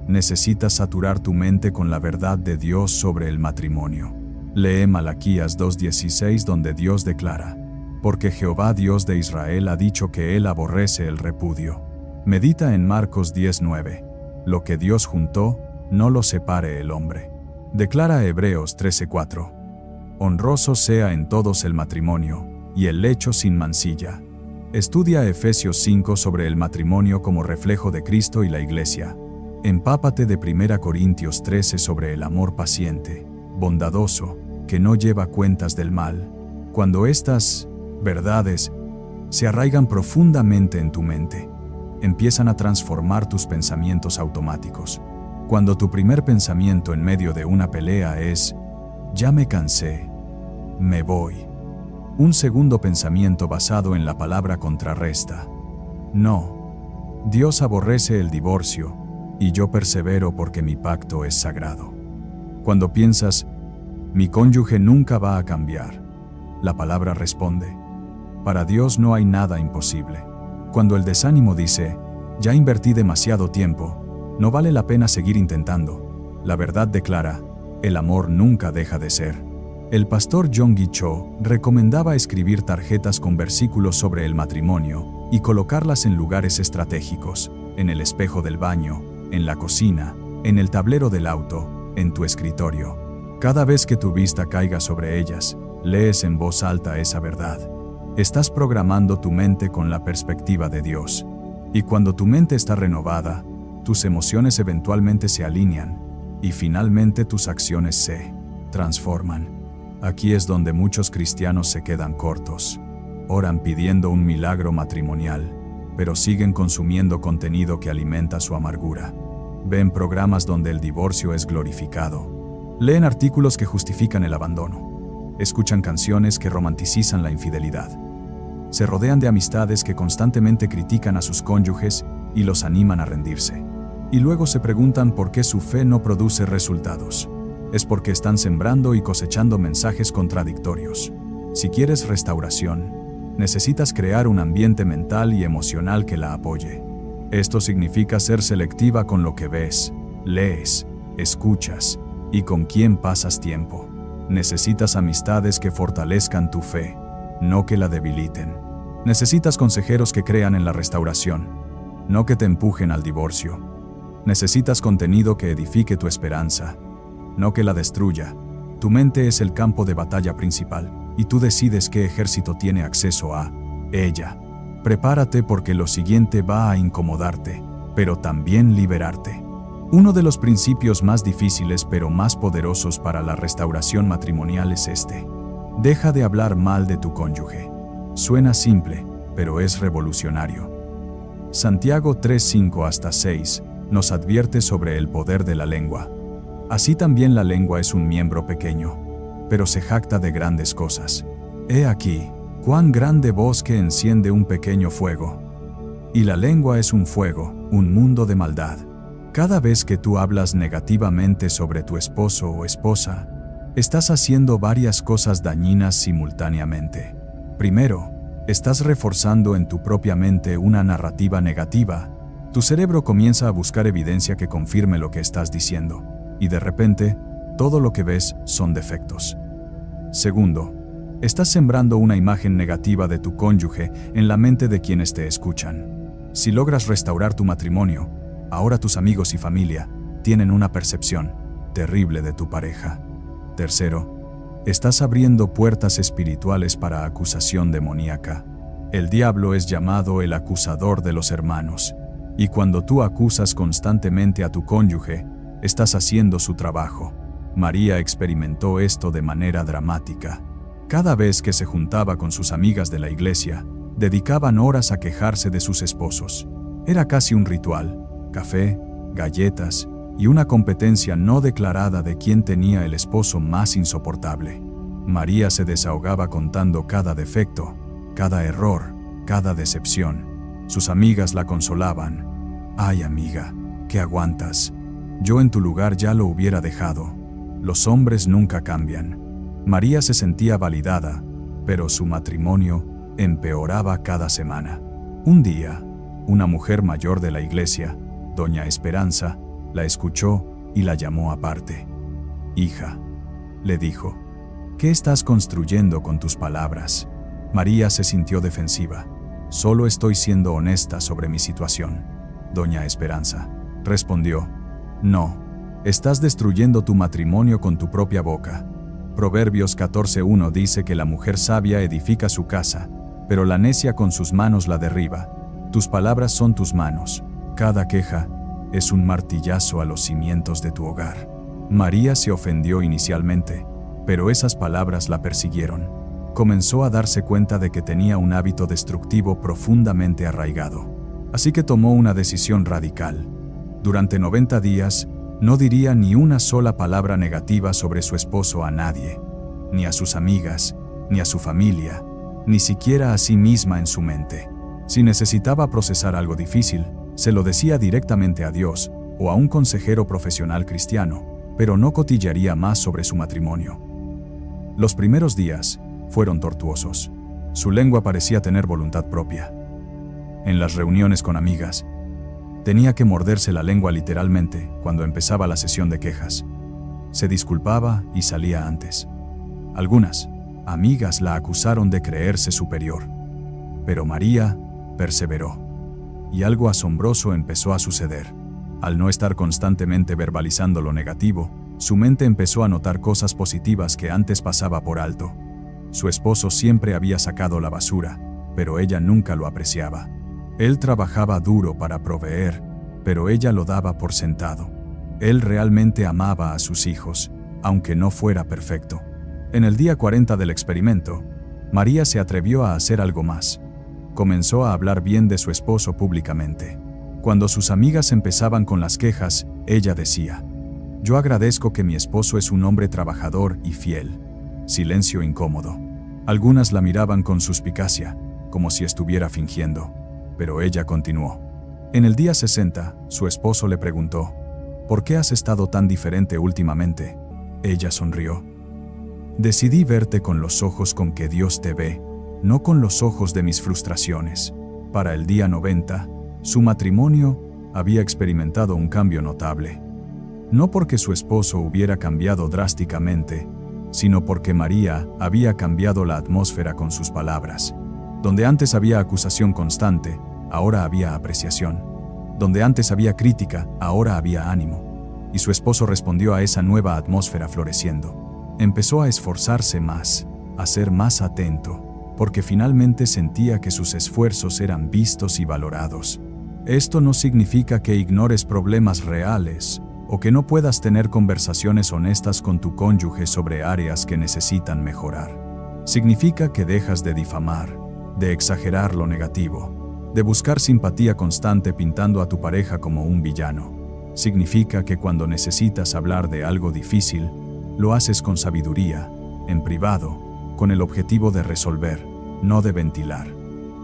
Necesitas saturar tu mente con la verdad de Dios sobre el matrimonio. Lee Malaquías 2:16, donde Dios declara: porque Jehová Dios de Israel ha dicho que Él aborrece el repudio. Medita en Marcos 10:9. Lo que Dios juntó, no lo separe el hombre. Declara Hebreos 13:4. Honroso sea en todos el matrimonio, y el lecho sin mancilla. Estudia Efesios 5 sobre el matrimonio como reflejo de Cristo y la Iglesia. Empápate de 1 Corintios 13 sobre el amor paciente, bondadoso, que no lleva cuentas del mal. Cuando estas verdades se arraigan profundamente en tu mente, empiezan a transformar tus pensamientos automáticos. Cuando tu primer pensamiento en medio de una pelea es, ya me cansé, me voy. Un segundo pensamiento basado en la palabra contrarresta, no. Dios aborrece el divorcio, y yo persevero porque mi pacto es sagrado. Cuando piensas, mi cónyuge nunca va a cambiar, la palabra responde, para Dios no hay nada imposible. Cuando el desánimo dice, ya invertí demasiado tiempo, no vale la pena seguir intentando, la verdad declara, el amor nunca deja de ser. El pastor Yonggi Cho recomendaba escribir tarjetas con versículos sobre el matrimonio y colocarlas en lugares estratégicos, en el espejo del baño, en la cocina, en el tablero del auto, en tu escritorio. Cada vez que tu vista caiga sobre ellas, lees en voz alta esa verdad. Estás programando tu mente con la perspectiva de Dios. Y cuando tu mente está renovada, tus emociones eventualmente se alinean y finalmente tus acciones se transforman. Aquí es donde muchos cristianos se quedan cortos. Oran pidiendo un milagro matrimonial, pero siguen consumiendo contenido que alimenta su amargura. Ven programas donde el divorcio es glorificado. Leen artículos que justifican el abandono. Escuchan canciones que romanticizan la infidelidad. Se rodean de amistades que constantemente critican a sus cónyuges y los animan a rendirse. Y luego se preguntan por qué su fe no produce resultados. Es porque están sembrando y cosechando mensajes contradictorios. Si quieres restauración, necesitas crear un ambiente mental y emocional que la apoye. Esto significa ser selectiva con lo que ves, lees, escuchas y con quién pasas tiempo. Necesitas amistades que fortalezcan tu fe, no que la debiliten. Necesitas consejeros que crean en la restauración, no que te empujen al divorcio. Necesitas contenido que edifique tu esperanza, no que la destruya. Tu mente es el campo de batalla principal, y tú decides qué ejército tiene acceso a ella. Prepárate porque lo siguiente va a incomodarte, pero también liberarte. Uno de los principios más difíciles pero más poderosos para la restauración matrimonial es este. Deja de hablar mal de tu cónyuge. Suena simple, pero es revolucionario. Santiago 3:5-6 nos advierte sobre el poder de la lengua. Así también la lengua es un miembro pequeño, pero se jacta de grandes cosas. He aquí, cuán grande bosque enciende un pequeño fuego. Y la lengua es un fuego, un mundo de maldad. Cada vez que tú hablas negativamente sobre tu esposo o esposa, estás haciendo varias cosas dañinas simultáneamente. Primero, estás reforzando en tu propia mente una narrativa negativa. Tu cerebro comienza a buscar evidencia que confirme lo que estás diciendo, y de repente, todo lo que ves son defectos. Segundo, estás sembrando una imagen negativa de tu cónyuge en la mente de quienes te escuchan. Si logras restaurar tu matrimonio, ahora tus amigos y familia tienen una percepción terrible de tu pareja. Tercero, estás abriendo puertas espirituales para acusación demoníaca. El diablo es llamado el acusador de los hermanos, y cuando tú acusas constantemente a tu cónyuge, estás haciendo su trabajo. María experimentó esto de manera dramática. Cada vez que se juntaba con sus amigas de la iglesia, dedicaban horas a quejarse de sus esposos. Era casi un ritual: café, galletas y una competencia no declarada de quién tenía el esposo más insoportable. María se desahogaba contando cada defecto, cada error, cada decepción. Sus amigas la consolaban. «Ay, amiga, ¿qué aguantas? Yo en tu lugar ya lo hubiera dejado. Los hombres nunca cambian». María se sentía validada, pero su matrimonio empeoraba cada semana. Un día, una mujer mayor de la iglesia, doña Esperanza, la escuchó y la llamó aparte. «Hija», le dijo, «¿qué estás construyendo con tus palabras?». María se sintió defensiva. «Solo estoy siendo honesta sobre mi situación». Doña Esperanza respondió, «No, Estás destruyendo tu matrimonio con tu propia boca. Proverbios 14:1 dice que la mujer sabia edifica su casa, pero la necia con sus manos la derriba. Tus palabras son tus manos. Cada queja es un martillazo a los cimientos de tu hogar. María se ofendió inicialmente, pero esas palabras la persiguieron. Comenzó a darse cuenta de que tenía un hábito destructivo profundamente arraigado. Así que tomó una decisión radical. Durante 90 días, no diría ni una sola palabra negativa sobre su esposo a nadie, ni a sus amigas, ni a su familia, ni siquiera a sí misma en su mente. Si necesitaba procesar algo difícil, se lo decía directamente a Dios o a un consejero profesional cristiano, pero no cotillaría más sobre su matrimonio. Los primeros días fueron tortuosos. Su lengua parecía tener voluntad propia. En las reuniones con amigas, tenía que morderse la lengua literalmente cuando empezaba la sesión de quejas. Se disculpaba y salía antes. Algunas amigas la acusaron de creerse superior, pero María perseveró. Y algo asombroso empezó a suceder. Al no estar constantemente verbalizando lo negativo, su mente empezó a notar cosas positivas que antes pasaba por alto. Su esposo siempre había sacado la basura, pero ella nunca lo apreciaba. Él trabajaba duro para proveer, pero ella lo daba por sentado. Él realmente amaba a sus hijos, aunque no fuera perfecto. En el día 40 del experimento, María se atrevió a hacer algo más. Comenzó a hablar bien de su esposo públicamente. Cuando sus amigas empezaban con las quejas, ella decía: «Yo agradezco que mi esposo es un hombre trabajador y fiel». Silencio incómodo. Algunas la miraban con suspicacia, como si estuviera fingiendo, pero ella continuó. En el día 60, su esposo le preguntó: «¿Por qué has estado tan diferente últimamente?». Ella sonrió. «Decidí verte con los ojos con que Dios te ve, no con los ojos de mis frustraciones». Para el día 90, su matrimonio había experimentado un cambio notable. No porque su esposo hubiera cambiado drásticamente, sino porque María había cambiado la atmósfera con sus palabras. Donde antes había acusación constante, ahora había apreciación. Donde antes había crítica, ahora había ánimo. Y su esposo respondió a esa nueva atmósfera floreciendo. Empezó a esforzarse más, a ser más atento, porque finalmente sentía que sus esfuerzos eran vistos y valorados. Esto no significa que ignores problemas reales o que no puedas tener conversaciones honestas con tu cónyuge sobre áreas que necesitan mejorar. Significa que dejas de difamar, de exagerar lo negativo, de buscar simpatía constante pintando a tu pareja como un villano. Significa que cuando necesitas hablar de algo difícil, lo haces con sabiduría, en privado, con el objetivo de resolver, no de ventilar.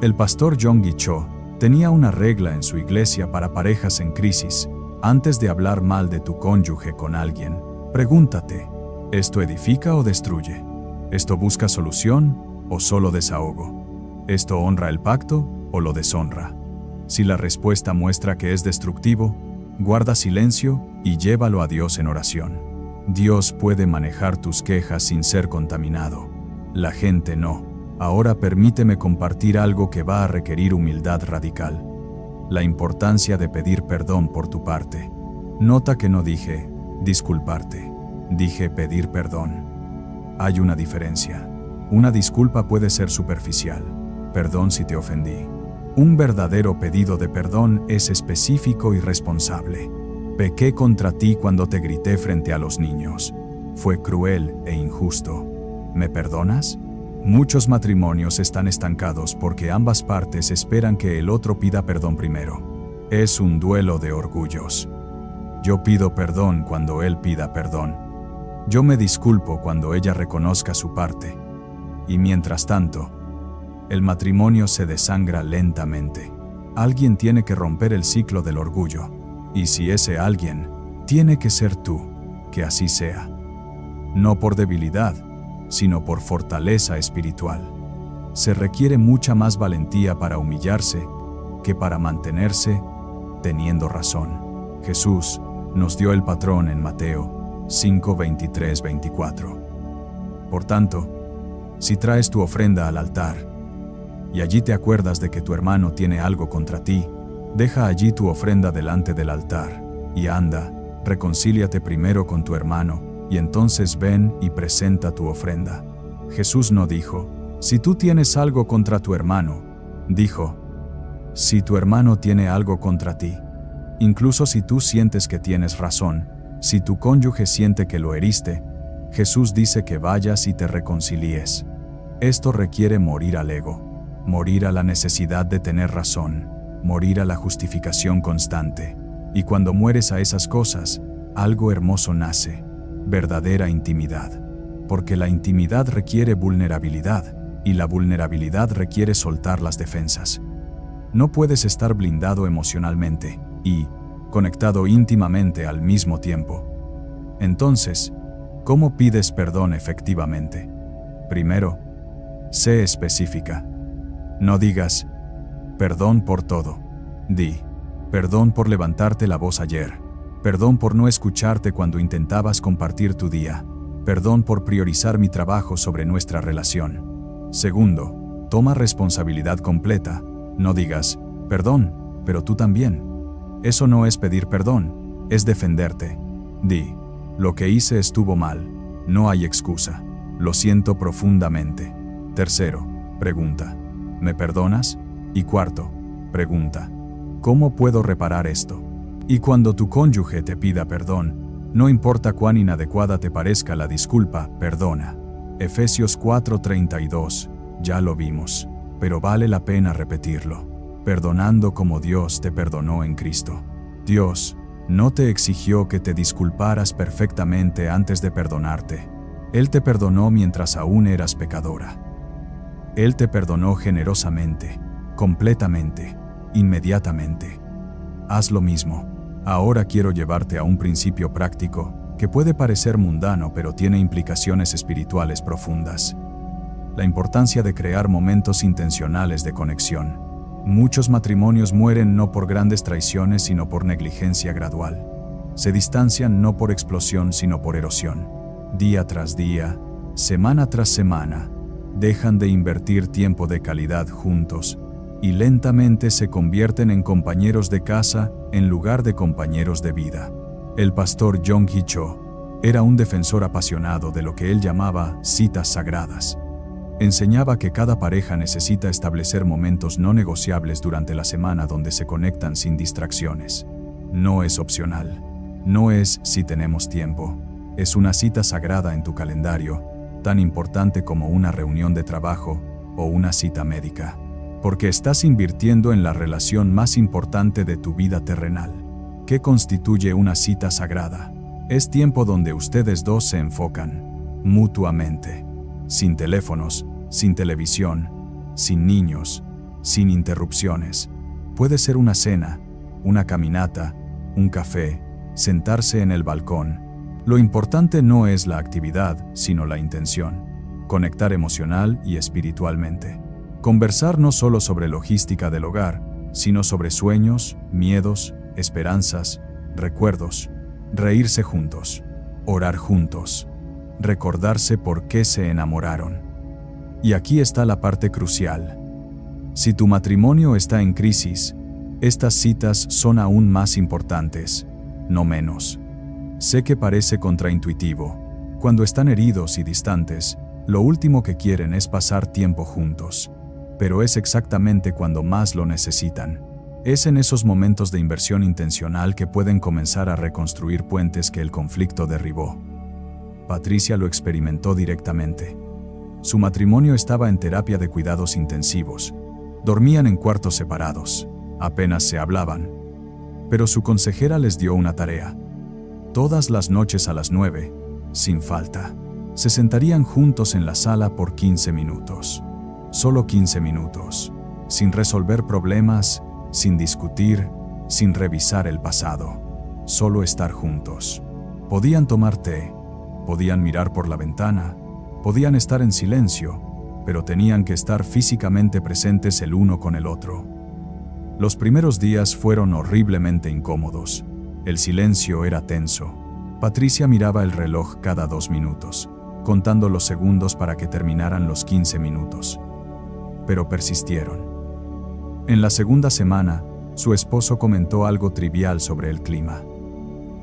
El pastor Yonggi Cho tenía una regla en su iglesia para parejas en crisis. Antes de hablar mal de tu cónyuge con alguien, pregúntate: ¿esto edifica o destruye? ¿Esto busca solución o solo desahogo? ¿Esto honra el pacto o lo deshonra? Si la respuesta muestra que es destructivo, guarda silencio y llévalo a Dios en oración. Dios puede manejar tus quejas sin ser contaminado. La gente no. Ahora permíteme compartir algo que va a requerir humildad radical. La importancia de pedir perdón por tu parte. Nota que no dije disculparte, dije pedir perdón. Hay una diferencia. Una disculpa puede ser superficial. Perdón si te ofendí. Un verdadero pedido de perdón es específico y responsable. Pequé contra ti cuando te grité frente a los niños. Fue cruel e injusto. ¿Me perdonas? Muchos matrimonios están estancados porque ambas partes esperan que el otro pida perdón primero. Es un duelo de orgullos. Yo pido perdón cuando él pida perdón. Yo me disculpo cuando ella reconozca su parte. Y mientras tanto, el matrimonio se desangra lentamente. Alguien tiene que romper el ciclo del orgullo. Y si ese alguien, tiene que ser tú, que así sea. No por debilidad, sino por fortaleza espiritual. Se requiere mucha más valentía para humillarse que para mantenerse teniendo razón. Jesús nos dio el patrón en Mateo 5:23-24. Por tanto, si traes tu ofrenda al altar y allí te acuerdas de que tu hermano tiene algo contra ti, deja allí tu ofrenda delante del altar y anda, reconcíliate primero con tu hermano, y entonces ven y presenta tu ofrenda. Jesús no dijo, si tú tienes algo contra tu hermano, dijo, si tu hermano tiene algo contra ti. Incluso si tú sientes que tienes razón, si tu cónyuge siente que lo heriste, Jesús dice que vayas y te reconcilies. Esto requiere morir al ego, morir a la necesidad de tener razón, morir a la justificación constante. Y cuando mueres a esas cosas, algo hermoso nace, verdadera intimidad. Porque la intimidad requiere vulnerabilidad, y la vulnerabilidad requiere soltar las defensas. No puedes estar blindado emocionalmente y conectado íntimamente al mismo tiempo. Entonces, ¿cómo pides perdón efectivamente? Primero, sé específica. No digas, perdón por todo. Di, perdón por levantarte la voz ayer. Perdón por no escucharte cuando intentabas compartir tu día. Perdón por priorizar mi trabajo sobre nuestra relación. Segundo, toma responsabilidad completa. No digas, perdón, pero tú también. Eso no es pedir perdón, es defenderte. Di, lo que hice estuvo mal, no hay excusa. Lo siento profundamente. Tercero, pregunta, ¿me perdonas? Y cuarto, pregunta, ¿cómo puedo reparar esto? Y cuando tu cónyuge te pida perdón, no importa cuán inadecuada te parezca la disculpa, perdona. Efesios 4:32, ya lo vimos, pero vale la pena repetirlo. Perdonando como Dios te perdonó en Cristo. Dios no te exigió que te disculparas perfectamente antes de perdonarte. Él te perdonó mientras aún eras pecadora. Él te perdonó generosamente, completamente, inmediatamente. Haz lo mismo. Ahora quiero llevarte a un principio práctico que puede parecer mundano pero tiene implicaciones espirituales profundas. La importancia de crear momentos intencionales de conexión. Muchos matrimonios mueren no por grandes traiciones sino por negligencia gradual. Se distancian no por explosión sino por erosión. Día tras día, semana tras semana, dejan de invertir tiempo de calidad juntos y lentamente se convierten en compañeros de casa en lugar de compañeros de vida. El pastor Yonggi Cho era un defensor apasionado de lo que él llamaba citas sagradas. Enseñaba que cada pareja necesita establecer momentos no negociables durante la semana donde se conectan sin distracciones. No es opcional. No es si tenemos tiempo. Es una cita sagrada en tu calendario, tan importante como una reunión de trabajo o una cita médica. Porque estás invirtiendo en la relación más importante de tu vida terrenal. ¿Qué constituye una cita sagrada? Es tiempo donde ustedes dos se enfocan mutuamente. Sin teléfonos, sin televisión, sin niños, sin interrupciones. Puede ser una cena, una caminata, un café, sentarse en el balcón. Lo importante no es la actividad, sino la intención. Conectar emocional y espiritualmente. Conversar no solo sobre logística del hogar, sino sobre sueños, miedos, esperanzas, recuerdos. Reírse juntos. Orar juntos. Recordarse por qué se enamoraron. Y aquí está la parte crucial. Si tu matrimonio está en crisis, estas citas son aún más importantes, no menos. Sé que parece contraintuitivo. Cuando están heridos y distantes, lo último que quieren es pasar tiempo juntos. Pero es exactamente cuando más lo necesitan. Es en esos momentos de inversión intencional que pueden comenzar a reconstruir puentes que el conflicto derribó. Patricia lo experimentó directamente. Su matrimonio estaba en terapia de cuidados intensivos. Dormían en cuartos separados. Apenas se hablaban. Pero su consejera les dio una tarea. Todas las noches a las 9, sin falta, se sentarían juntos en la sala por 15 minutos. Solo 15 minutos. Sin resolver problemas, sin discutir, sin revisar el pasado. Solo estar juntos. Podían tomar té. Podían mirar por la ventana, podían estar en silencio, pero tenían que estar físicamente presentes el uno con el otro. Los primeros días fueron horriblemente incómodos. El silencio era tenso. Patricia miraba el reloj cada 2 minutos, contando los segundos para que terminaran los 15 minutos. Pero persistieron. En la segunda semana, su esposo comentó algo trivial sobre el clima.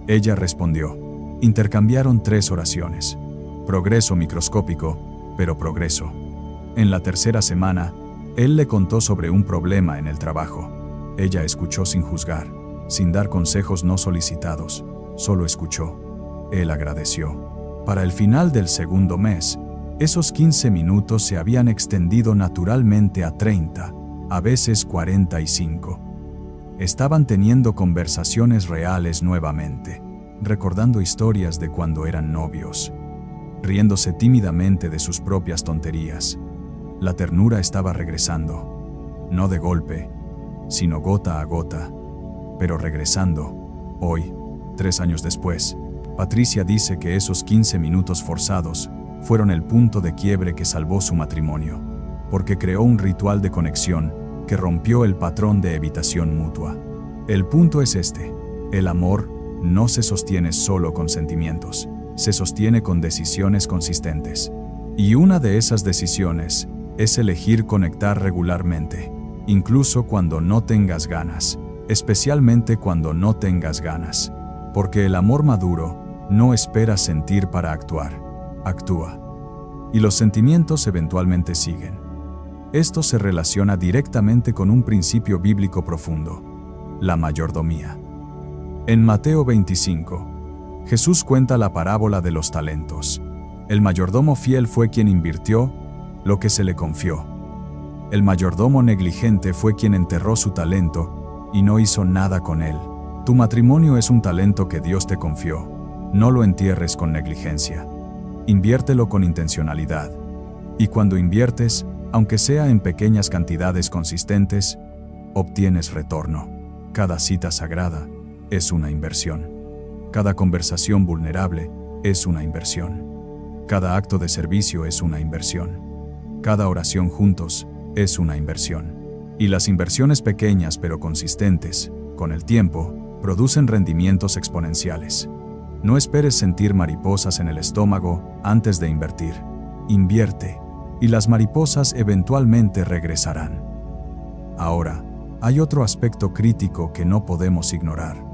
Ella respondió. Intercambiaron 3 oraciones. Progreso microscópico, pero progreso. En la tercera semana, él le contó sobre un problema en el trabajo. Ella escuchó sin juzgar, sin dar consejos no solicitados, solo escuchó. Él agradeció. Para el final del segundo mes, esos 15 minutos se habían extendido naturalmente a 30, a veces 45. Estaban teniendo conversaciones reales nuevamente, recordando historias de cuando eran novios, riéndose tímidamente de sus propias tonterías. La ternura estaba regresando, no de golpe, sino gota a gota, pero regresando. Hoy, 3 años después, Patricia dice que esos 15 minutos forzados fueron el punto de quiebre que salvó su matrimonio, porque creó un ritual de conexión que rompió el patrón de evitación mutua. El punto es este: el amor no se sostiene solo con sentimientos, se sostiene con decisiones consistentes. Y una de esas decisiones es elegir conectar regularmente, incluso cuando no tengas ganas, especialmente cuando no tengas ganas, porque el amor maduro no espera sentir para actuar, actúa. Y los sentimientos eventualmente siguen. Esto se relaciona directamente con un principio bíblico profundo: la mayordomía. En Mateo 25, Jesús cuenta la parábola de los talentos. El mayordomo fiel fue quien invirtió lo que se le confió. El mayordomo negligente fue quien enterró su talento y no hizo nada con él. Tu matrimonio es un talento que Dios te confió. No lo entierres con negligencia. Inviértelo con intencionalidad. Y cuando inviertes, aunque sea en pequeñas cantidades consistentes, obtienes retorno. Cada cita sagrada es una inversión. Cada conversación vulnerable es una inversión. Cada acto de servicio es una inversión. Cada oración juntos es una inversión. Y las inversiones pequeñas pero consistentes, con el tiempo, producen rendimientos exponenciales. No esperes sentir mariposas en el estómago antes de invertir. Invierte, y las mariposas eventualmente regresarán. Ahora, hay otro aspecto crítico que no podemos ignorar: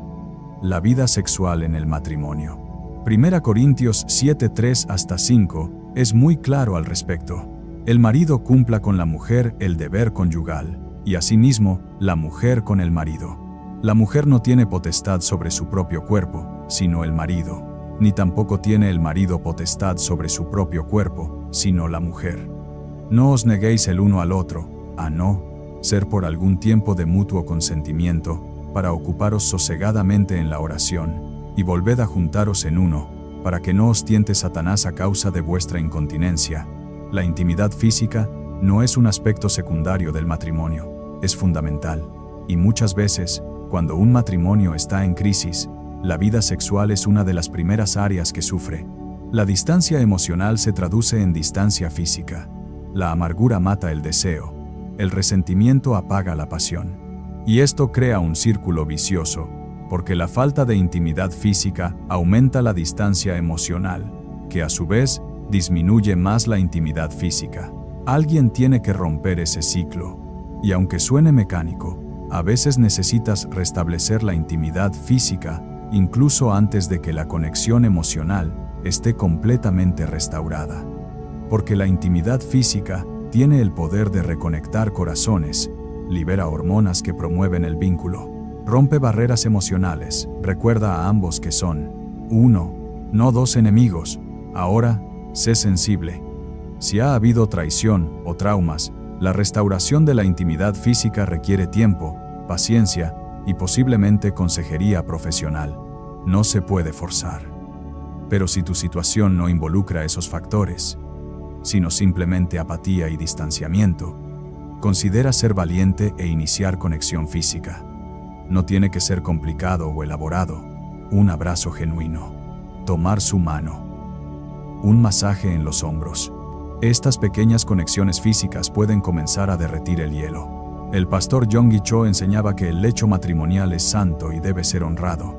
la vida sexual en el matrimonio. 1 Corintios 7:3-5 es muy claro al respecto. El marido cumpla con la mujer el deber conyugal, y asimismo, la mujer con el marido. La mujer no tiene potestad sobre su propio cuerpo, sino el marido, ni tampoco tiene el marido potestad sobre su propio cuerpo, sino la mujer. No os neguéis el uno al otro, a no ser por algún tiempo de mutuo consentimiento, para ocuparos sosegadamente en la oración, y volved a juntaros en uno, para que no os tiente Satanás a causa de vuestra incontinencia. La intimidad física no es un aspecto secundario del matrimonio, es fundamental, y muchas veces, cuando un matrimonio está en crisis, la vida sexual es una de las primeras áreas que sufre. La distancia emocional se traduce en distancia física. La amargura mata el deseo. El resentimiento apaga la pasión. Y esto crea un círculo vicioso, porque la falta de intimidad física aumenta la distancia emocional, que a su vez disminuye más la intimidad física. Alguien tiene que romper ese ciclo. Y aunque suene mecánico, a veces necesitas restablecer la intimidad física, incluso antes de que la conexión emocional esté completamente restaurada. Porque la intimidad física tiene el poder de reconectar corazones, libera hormonas que promueven el vínculo, rompe barreras emocionales, recuerda a ambos que son uno, no dos enemigos. Ahora, sé sensible. Si ha habido traición o traumas, la restauración de la intimidad física requiere tiempo, paciencia y posiblemente consejería profesional. No se puede forzar. Pero si tu situación no involucra esos factores, sino simplemente apatía y distanciamiento, considera ser valiente e iniciar conexión física. No tiene que ser complicado o elaborado. Un abrazo genuino. Tomar su mano. Un masaje en los hombros. Estas pequeñas conexiones físicas pueden comenzar a derretir el hielo. El pastor Yonggi Cho enseñaba que el lecho matrimonial es santo y debe ser honrado.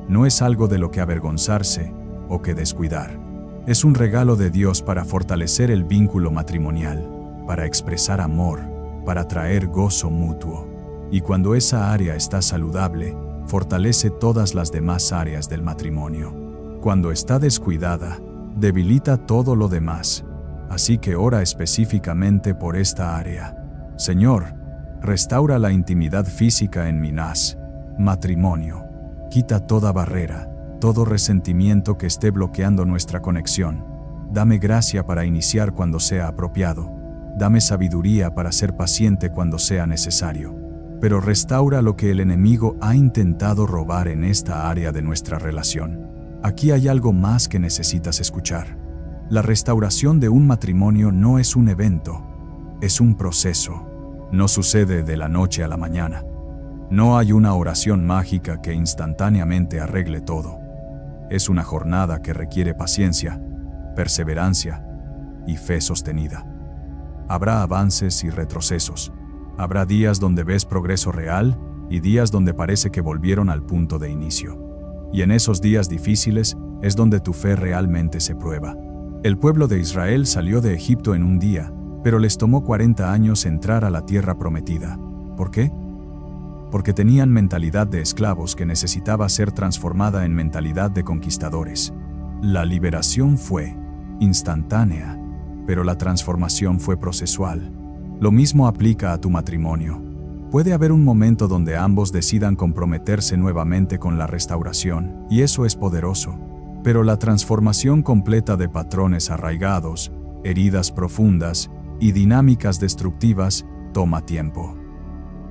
No es algo de lo que avergonzarse o que descuidar. Es un regalo de Dios para fortalecer el vínculo matrimonial, para expresar amor, para traer gozo mutuo. Y cuando esa área está saludable, fortalece todas las demás áreas del matrimonio. Cuando está descuidada, debilita todo lo demás. Así que ora específicamente por esta área. Señor, restaura la intimidad física en mi matrimonio. Quita toda barrera, todo resentimiento que esté bloqueando nuestra conexión. Dame gracia para iniciar cuando sea apropiado. Dame sabiduría para ser paciente cuando sea necesario. Pero restaura lo que el enemigo ha intentado robar en esta área de nuestra relación. Aquí hay algo más que necesitas escuchar. La restauración de un matrimonio no es un evento, es un proceso. No sucede de la noche a la mañana. No hay una oración mágica que instantáneamente arregle todo. Es una jornada que requiere paciencia, perseverancia y fe sostenida. Habrá avances y retrocesos. Habrá días donde ves progreso real y días donde parece que volvieron al punto de inicio. Y en esos días difíciles es donde tu fe realmente se prueba. El pueblo de Israel salió de Egipto en un día, pero les tomó 40 años entrar a la tierra prometida. ¿Por qué? Porque tenían mentalidad de esclavos que necesitaba ser transformada en mentalidad de conquistadores. La liberación fue instantánea, pero la transformación fue procesual. Lo mismo aplica a tu matrimonio. Puede haber un momento donde ambos decidan comprometerse nuevamente con la restauración, y eso es poderoso. Pero la transformación completa de patrones arraigados, heridas profundas y dinámicas destructivas toma tiempo.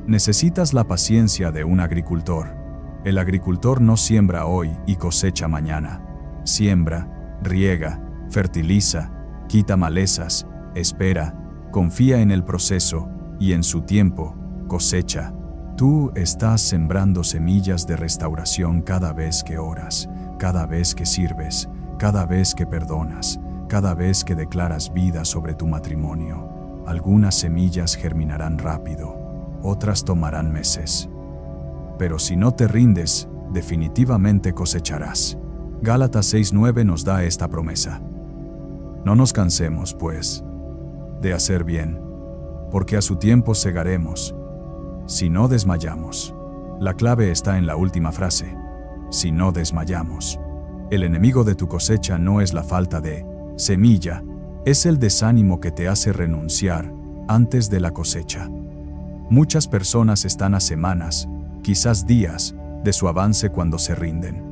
Necesitas la paciencia de un agricultor. El agricultor no siembra hoy y cosecha mañana. Siembra, riega, fertiliza, quita malezas, espera, confía en el proceso y en su tiempo cosecha. Tú estás sembrando semillas de restauración cada vez que oras, cada vez que sirves, cada vez que perdonas, cada vez que declaras vida sobre tu matrimonio. Algunas semillas germinarán rápido, otras tomarán meses. Pero si no te rindes, definitivamente cosecharás. Gálatas 6:9 nos da esta promesa. No nos cansemos, pues, de hacer bien, porque a su tiempo segaremos, si no desmayamos. La clave está en la última frase. Si no desmayamos. El enemigo de tu cosecha no es la falta de semilla, es el desánimo que te hace renunciar antes de la cosecha. Muchas personas están a semanas, quizás días, de su avance cuando se rinden.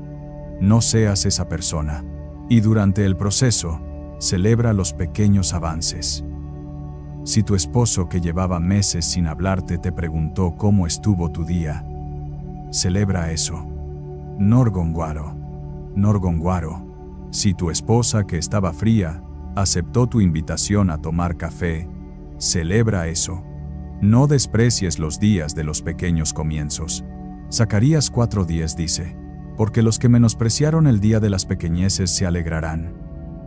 No seas esa persona. Y durante el proceso, celebra los pequeños avances. Si tu esposo que llevaba meses sin hablarte te preguntó cómo estuvo tu día, celebra eso. Norgonguaro. Si tu esposa que estaba fría aceptó tu invitación a tomar café, celebra eso. No desprecies los días de los pequeños comienzos. Zacarías 4:10 dice, porque los que menospreciaron el día de las pequeñeces se alegrarán.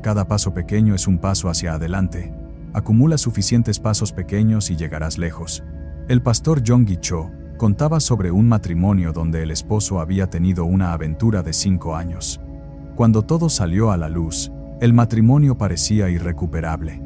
Cada paso pequeño es un paso hacia adelante. Acumula suficientes pasos pequeños y llegarás lejos. El pastor Yonggi Cho contaba sobre un matrimonio donde el esposo había tenido una aventura de 5 años. Cuando todo salió a la luz, el matrimonio parecía irrecuperable.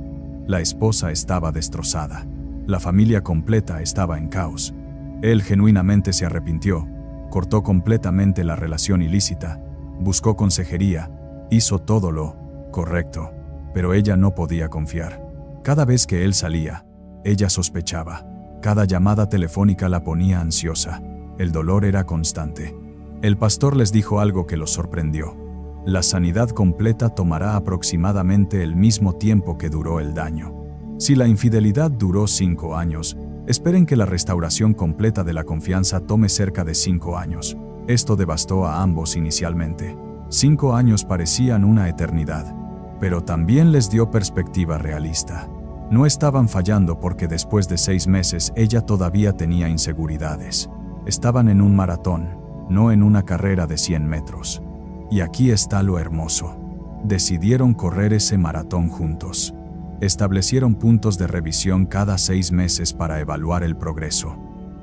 La esposa estaba destrozada. La familia completa estaba en caos. Él genuinamente se arrepintió, cortó completamente la relación ilícita, buscó consejería, hizo todo lo correcto, pero ella no podía confiar. Cada vez que él salía, ella sospechaba. Cada llamada telefónica la ponía ansiosa. El dolor era constante. El pastor les dijo algo que los sorprendió. La sanidad completa tomará aproximadamente el mismo tiempo que duró el daño. Si la infidelidad duró 5 años, esperen que la restauración completa de la confianza tome cerca de 5 años. Esto devastó a ambos inicialmente. 5 años parecían una eternidad, pero también les dio perspectiva realista. No estaban fallando porque después de 6 meses ella todavía tenía inseguridades. Estaban en un maratón, no en una carrera de 100 metros. Y aquí está lo hermoso. Decidieron correr ese maratón juntos. Establecieron puntos de revisión cada 6 meses para evaluar el progreso.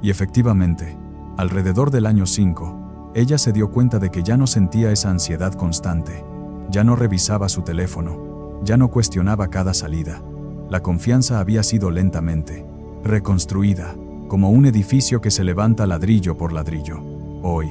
Y efectivamente, alrededor del año 5, ella se dio cuenta de que ya no sentía esa ansiedad constante. Ya no revisaba su teléfono. Ya no cuestionaba cada salida. La confianza había sido lentamente reconstruida, como un edificio que se levanta ladrillo por ladrillo. Hoy,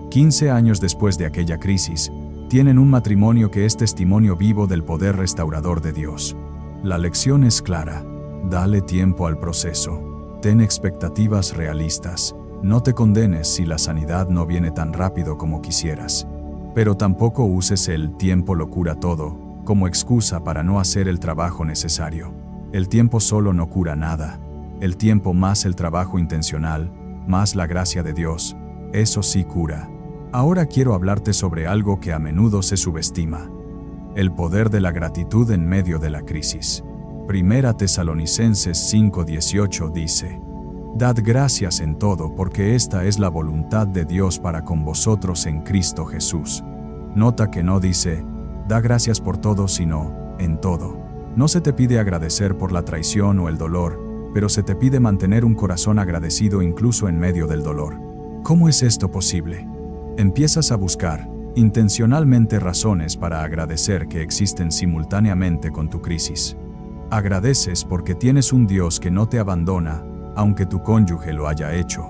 15 años después de aquella crisis, tienen un matrimonio que es testimonio vivo del poder restaurador de Dios. La lección es clara: dale tiempo al proceso. Ten expectativas realistas. No te condenes si la sanidad no viene tan rápido como quisieras. Pero tampoco uses el "tiempo lo cura todo" como excusa para no hacer el trabajo necesario. El tiempo solo no cura nada. El tiempo más el trabajo intencional, más la gracia de Dios, eso sí cura. Ahora quiero hablarte sobre algo que a menudo se subestima: el poder de la gratitud en medio de la crisis. Primera Tesalonicenses 5:18 dice: Dad gracias en todo, porque esta es la voluntad de Dios para con vosotros en Cristo Jesús. Nota que no dice, da gracias por todo, sino, en todo. No se te pide agradecer por la traición o el dolor, pero se te pide mantener un corazón agradecido incluso en medio del dolor. ¿Cómo es esto posible? Empiezas a buscar, intencionalmente, razones para agradecer que existen simultáneamente con tu crisis. Agradeces porque tienes un Dios que no te abandona, aunque tu cónyuge lo haya hecho.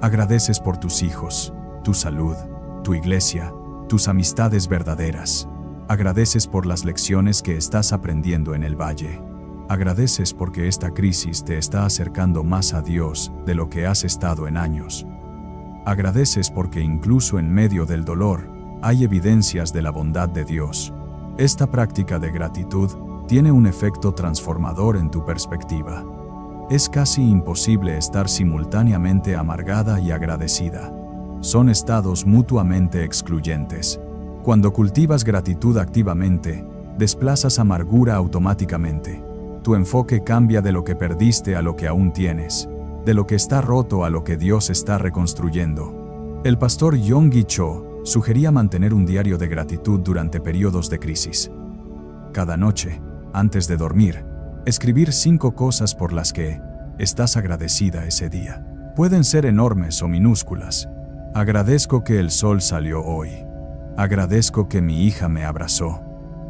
Agradeces por tus hijos, tu salud, tu iglesia, tus amistades verdaderas. Agradeces por las lecciones que estás aprendiendo en el valle. Agradeces porque esta crisis te está acercando más a Dios de lo que has estado en años. Agradeces porque incluso en medio del dolor, hay evidencias de la bondad de Dios. Esta práctica de gratitud tiene un efecto transformador en tu perspectiva. Es casi imposible estar simultáneamente amargada y agradecida. Son estados mutuamente excluyentes. Cuando cultivas gratitud activamente, desplazas amargura automáticamente. Tu enfoque cambia de lo que perdiste a lo que aún tienes, de lo que está roto a lo que Dios está reconstruyendo. El pastor Yonggi Cho sugería mantener un diario de gratitud durante periodos de crisis. Cada noche, antes de dormir, escribir 5 cosas por las que estás agradecida ese día. Pueden ser enormes o minúsculas. Agradezco que el sol salió hoy. Agradezco que mi hija me abrazó.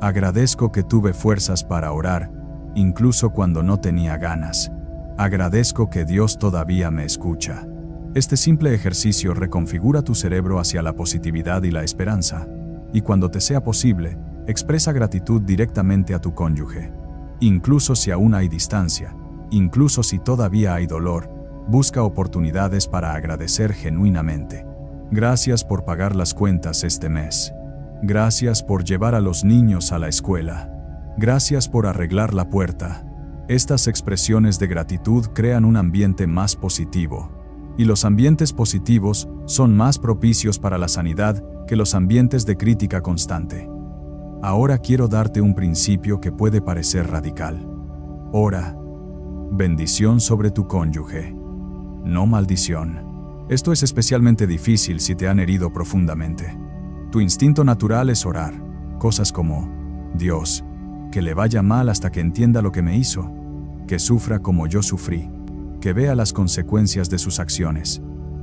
Agradezco que tuve fuerzas para orar, incluso cuando no tenía ganas. Agradezco que Dios todavía me escucha. Este simple ejercicio reconfigura tu cerebro hacia la positividad y la esperanza. Y cuando te sea posible, expresa gratitud directamente a tu cónyuge. Incluso si aún hay distancia, incluso si todavía hay dolor, busca oportunidades para agradecer genuinamente. Gracias por pagar las cuentas este mes. Gracias por llevar a los niños a la escuela. Gracias por arreglar la puerta. Estas expresiones de gratitud crean un ambiente más positivo. Y los ambientes positivos son más propicios para la sanidad que los ambientes de crítica constante. Ahora quiero darte un principio que puede parecer radical. Ora. Bendición sobre tu cónyuge, no maldición. Esto es especialmente difícil si te han herido profundamente. Tu instinto natural es orar, cosas como: Dios, que le vaya mal hasta que entienda lo que me hizo, que sufra como yo sufrí, que vea las consecuencias de sus acciones.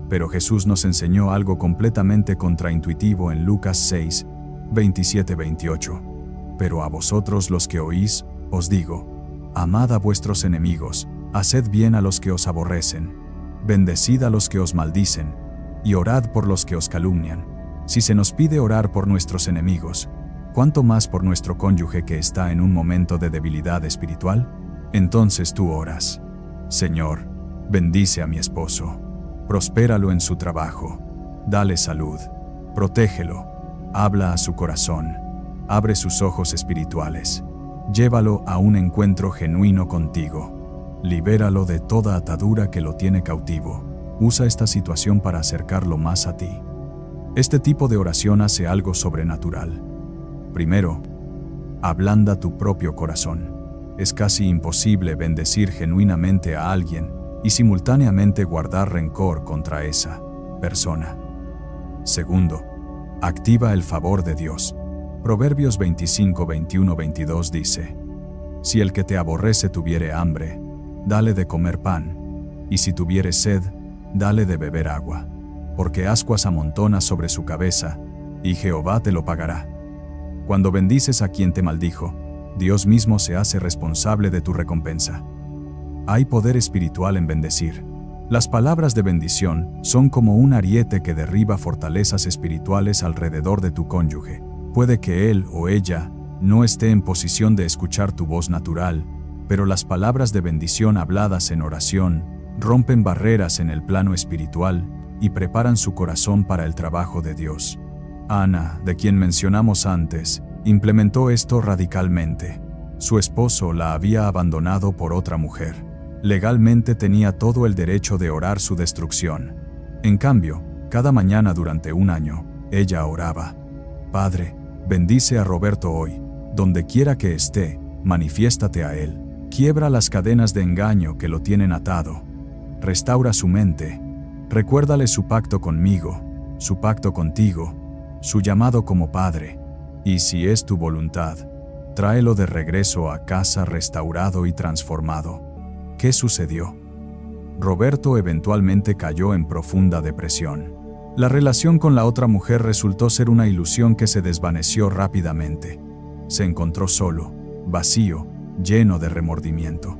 Pero Jesús nos enseñó algo completamente contraintuitivo en Lucas 6, 27-28. Pero a vosotros los que oís, os digo: amad a vuestros enemigos, haced bien a los que os aborrecen, bendecid a los que os maldicen, y orad por los que os calumnian. Si se nos pide orar por nuestros enemigos, ¿cuánto más por nuestro cónyuge que está en un momento de debilidad espiritual? Entonces tú oras: Señor, bendice a mi esposo, prospéralo en su trabajo, dale salud, protégelo, habla a su corazón, abre sus ojos espirituales, llévalo a un encuentro genuino contigo, libéralo de toda atadura que lo tiene cautivo. Usa esta situación para acercarlo más a ti. Este tipo de oración hace algo sobrenatural. Primero, ablanda tu propio corazón. Es casi imposible bendecir genuinamente a alguien y simultáneamente guardar rencor contra esa persona. Segundo, activa el favor de Dios. Proverbios 25, 21, 22 dice: si el que te aborrece tuviere hambre, dale de comer pan, y si tuviere sed, dale de beber agua, porque ascuas amontona sobre su cabeza, y Jehová te lo pagará. Cuando bendices a quien te maldijo, Dios mismo se hace responsable de tu recompensa. Hay poder espiritual en bendecir. Las palabras de bendición son como un ariete que derriba fortalezas espirituales alrededor de tu cónyuge. Puede que él o ella no esté en posición de escuchar tu voz natural, pero las palabras de bendición habladas en oración rompen barreras en el plano espiritual y preparan su corazón para el trabajo de Dios. Ana, de quien mencionamos antes, implementó esto radicalmente. Su esposo la había abandonado por otra mujer. Legalmente tenía todo el derecho de orar su destrucción. En cambio, cada mañana durante un año, ella oraba: Padre, bendice a Roberto hoy. Donde quiera que esté, manifiéstate a él. Quiebra las cadenas de engaño que lo tienen atado. Restaura su mente. Recuérdale su pacto conmigo, su pacto contigo, su llamado como padre. Y si es tu voluntad, tráelo de regreso a casa restaurado y transformado. ¿Qué sucedió? Roberto eventualmente cayó en profunda depresión. La relación con la otra mujer resultó ser una ilusión que se desvaneció rápidamente. Se encontró solo, vacío, lleno de remordimiento.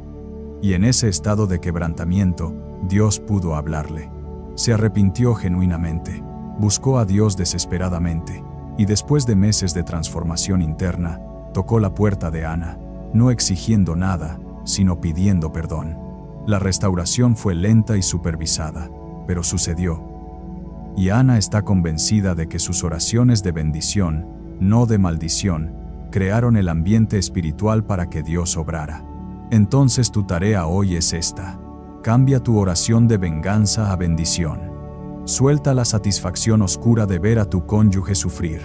Y en ese estado de quebrantamiento, Dios pudo hablarle. Se arrepintió genuinamente, buscó a Dios desesperadamente, y después de meses de transformación interna, tocó la puerta de Ana, no exigiendo nada, sino pidiendo perdón. La restauración fue lenta y supervisada, pero sucedió. Y Ana está convencida de que sus oraciones de bendición, no de maldición, crearon el ambiente espiritual para que Dios obrara. Entonces tu tarea hoy es esta: cambia tu oración de venganza a bendición. Suelta la satisfacción oscura de ver a tu cónyuge sufrir.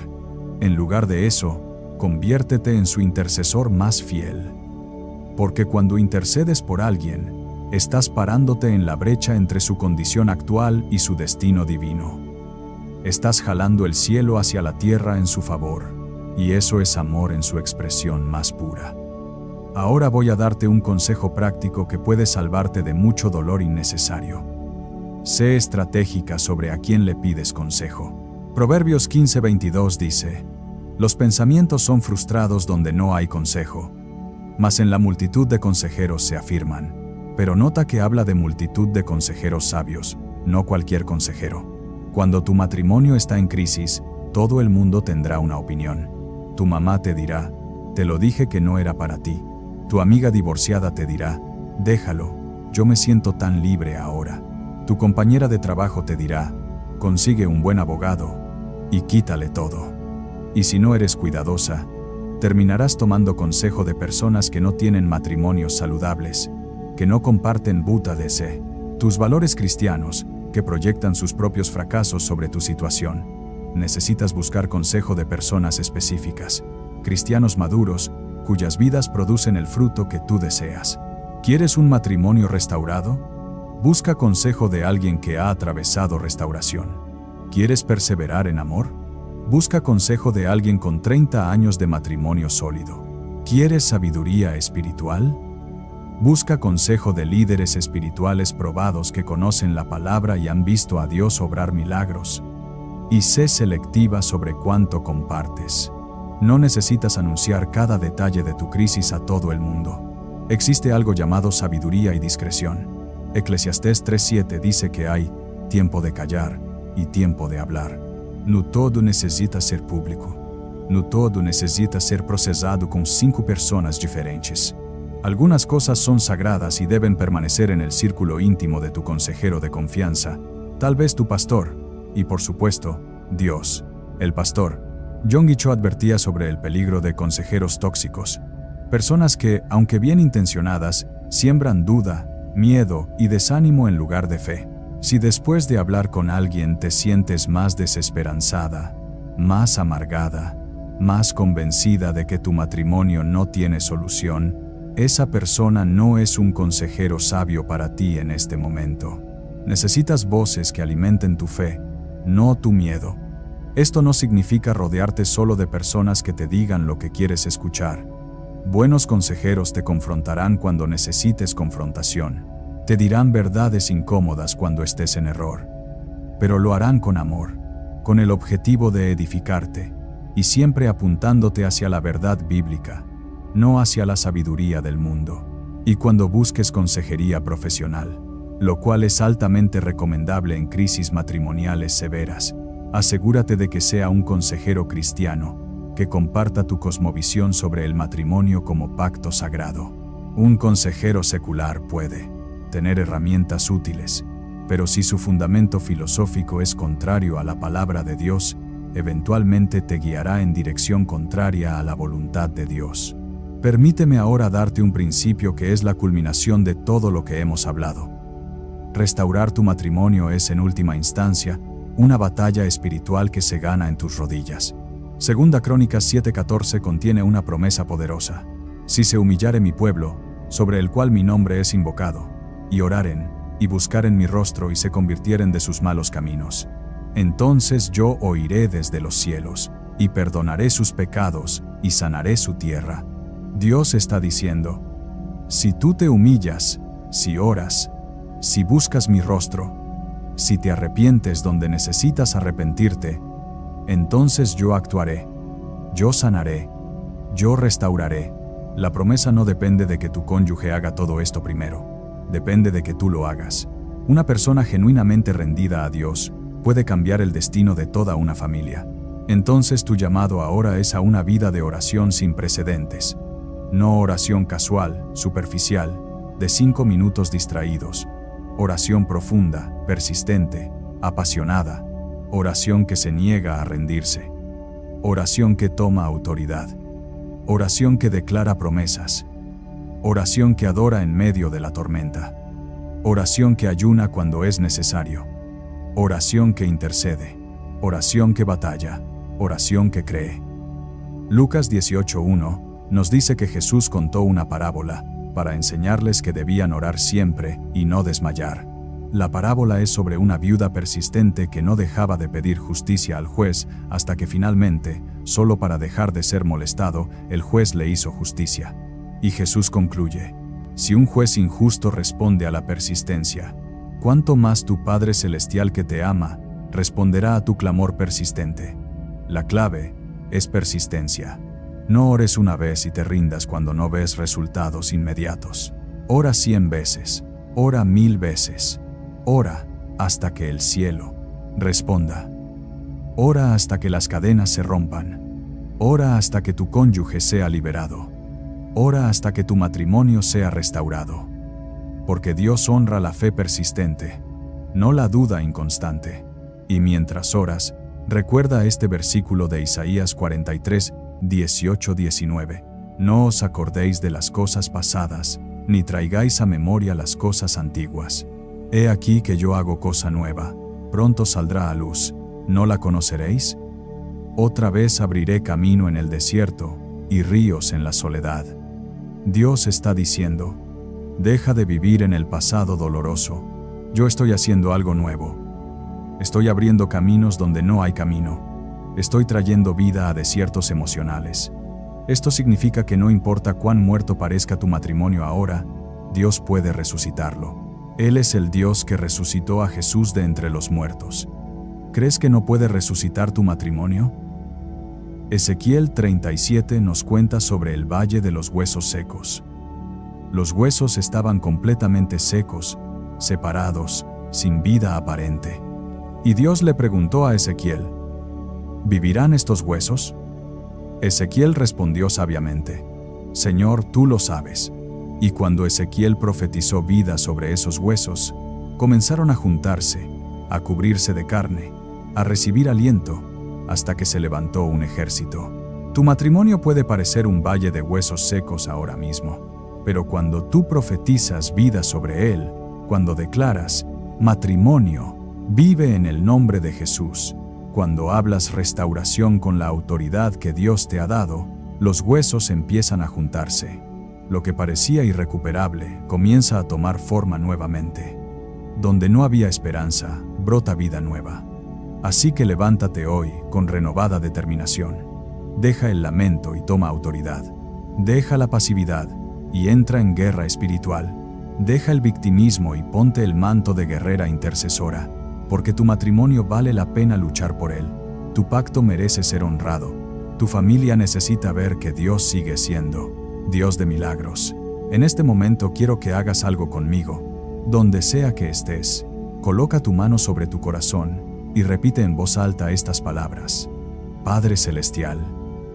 En lugar de eso, conviértete en su intercesor más fiel. Porque cuando intercedes por alguien, estás parándote en la brecha entre su condición actual y su destino divino. Estás jalando el cielo hacia la tierra en su favor, y eso es amor en su expresión más pura. Ahora voy a darte un consejo práctico que puede salvarte de mucho dolor innecesario. Sé estratégica sobre a quién le pides consejo. Proverbios 15:22 dice: Los pensamientos son frustrados donde no hay consejo, mas en la multitud de consejeros se afirman. Pero nota que habla de multitud de consejeros sabios, no cualquier consejero. Cuando tu matrimonio está en crisis, todo el mundo tendrá una opinión. Tu mamá te dirá: te lo dije que no era para ti. Tu amiga divorciada te dirá: déjalo, yo me siento tan libre ahora. Tu compañera de trabajo te dirá: consigue un buen abogado y quítale todo. Y si no eres cuidadosa, terminarás tomando consejo de personas que no tienen matrimonios saludables, que no comparten Buddha DC, tus valores cristianos, que proyectan sus propios fracasos sobre tu situación. Necesitas buscar consejo de personas específicas, cristianos maduros, cuyas vidas producen el fruto que tú deseas. ¿Quieres un matrimonio restaurado? Busca consejo de alguien que ha atravesado restauración. ¿Quieres perseverar en amor? Busca consejo de alguien con 30 años de matrimonio sólido. ¿Quieres sabiduría espiritual? Busca consejo de líderes espirituales probados que conocen la palabra y han visto a Dios obrar milagros. Y sé selectiva sobre cuánto compartes. No necesitas anunciar cada detalle de tu crisis a todo el mundo. Existe algo llamado sabiduría y discreción. Eclesiastés 3:7 dice que hay tiempo de callar y tiempo de hablar. No todo necesita ser público. No todo necesita ser procesado con 5 personas diferentes. Algunas cosas son sagradas y deben permanecer en el círculo íntimo de tu consejero de confianza, tal vez tu pastor, y por supuesto, Dios, el pastor. John Cho advertía sobre el peligro de consejeros tóxicos, personas que, aunque bien intencionadas, siembran duda, miedo y desánimo en lugar de fe. Si después de hablar con alguien te sientes más desesperanzada, más amargada, más convencida de que tu matrimonio no tiene solución, esa persona no es un consejero sabio para ti en este momento. Necesitas voces que alimenten tu fe, no tu miedo. Esto no significa rodearte solo de personas que te digan lo que quieres escuchar. Buenos consejeros te confrontarán cuando necesites confrontación. Te dirán verdades incómodas cuando estés en error. Pero lo harán con amor, con el objetivo de edificarte, y siempre apuntándote hacia la verdad bíblica, no hacia la sabiduría del mundo. Y cuando busques consejería profesional, lo cual es altamente recomendable en crisis matrimoniales severas. Asegúrate de que sea un consejero cristiano, que comparta tu cosmovisión sobre el matrimonio como pacto sagrado. Un consejero secular puede tener herramientas útiles, pero si su fundamento filosófico es contrario a la palabra de Dios, eventualmente te guiará en dirección contraria a la voluntad de Dios. Permíteme ahora darte un principio que es la culminación de todo lo que hemos hablado. Restaurar tu matrimonio es, en última instancia, una batalla espiritual que se gana en tus rodillas. Segunda Crónicas 7:14 contiene una promesa poderosa. Si se humillare mi pueblo, sobre el cual mi nombre es invocado, y oraren, y buscaren mi rostro y se convirtieren de sus malos caminos, entonces yo oiré desde los cielos, y perdonaré sus pecados, y sanaré su tierra. Dios está diciendo, si tú te humillas, si oras, si buscas mi rostro, si te arrepientes donde necesitas arrepentirte, entonces yo actuaré, yo sanaré, yo restauraré. La promesa no depende de que tu cónyuge haga todo esto primero, depende de que tú lo hagas. Una persona genuinamente rendida a Dios puede cambiar el destino de toda una familia. Entonces tu llamado ahora es a una vida de oración sin precedentes. No oración casual, superficial, de 5 minutos distraídos. Oración profunda, persistente, apasionada. Oración que se niega a rendirse. Oración que toma autoridad. Oración que declara promesas. Oración que adora en medio de la tormenta. Oración que ayuna cuando es necesario. Oración que intercede. Oración que batalla. Oración que cree. Lucas 18:1 nos dice que Jesús contó una parábola para enseñarles que debían orar siempre y no desmayar. La parábola es sobre una viuda persistente que no dejaba de pedir justicia al juez hasta que finalmente, solo para dejar de ser molestado, el juez le hizo justicia. Y Jesús concluye, si un juez injusto responde a la persistencia, ¿cuánto más tu Padre Celestial que te ama responderá a tu clamor persistente? La clave es persistencia. No ores una vez y te rindas cuando no ves resultados inmediatos. Ora 100 veces, ora 1000 veces. Ora hasta que el cielo responda. Ora hasta que las cadenas se rompan. Ora hasta que tu cónyuge sea liberado. Ora hasta que tu matrimonio sea restaurado. Porque Dios honra la fe persistente, no la duda inconstante. Y mientras oras, recuerda este versículo de Isaías 43, 18-19. No os acordéis de las cosas pasadas, ni traigáis a memoria las cosas antiguas. He aquí que yo hago cosa nueva, pronto saldrá a luz, ¿no la conoceréis? Otra vez abriré camino en el desierto, y ríos en la soledad. Dios está diciendo, deja de vivir en el pasado doloroso, yo estoy haciendo algo nuevo. Estoy abriendo caminos donde no hay camino. Estoy trayendo vida a desiertos emocionales. Esto significa que no importa cuán muerto parezca tu matrimonio ahora, Dios puede resucitarlo. Él es el Dios que resucitó a Jesús de entre los muertos. ¿Crees que no puede resucitar tu matrimonio? Ezequiel 37 nos cuenta sobre el valle de los huesos secos. Los huesos estaban completamente secos, separados, sin vida aparente. Y Dios le preguntó a Ezequiel, ¿vivirán estos huesos? Ezequiel respondió sabiamente, Señor, tú lo sabes. Y cuando Ezequiel profetizó vida sobre esos huesos, comenzaron a juntarse, a cubrirse de carne, a recibir aliento, hasta que se levantó un ejército. Tu matrimonio puede parecer un valle de huesos secos ahora mismo, pero cuando tú profetizas vida sobre él, cuando declaras, matrimonio, vive en el nombre de Jesús, cuando hablas restauración con la autoridad que Dios te ha dado, los huesos empiezan a juntarse. Lo que parecía irrecuperable comienza a tomar forma nuevamente. Donde no había esperanza, brota vida nueva. Así que levántate hoy con renovada determinación. Deja el lamento y toma autoridad. Deja la pasividad y entra en guerra espiritual. Deja el victimismo y ponte el manto de guerrera intercesora, porque tu matrimonio vale la pena luchar por él. Tu pacto merece ser honrado. Tu familia necesita ver que Dios sigue siendo Dios de milagros. En este momento quiero que hagas algo conmigo. Donde sea que estés, coloca tu mano sobre tu corazón y repite en voz alta estas palabras. Padre Celestial,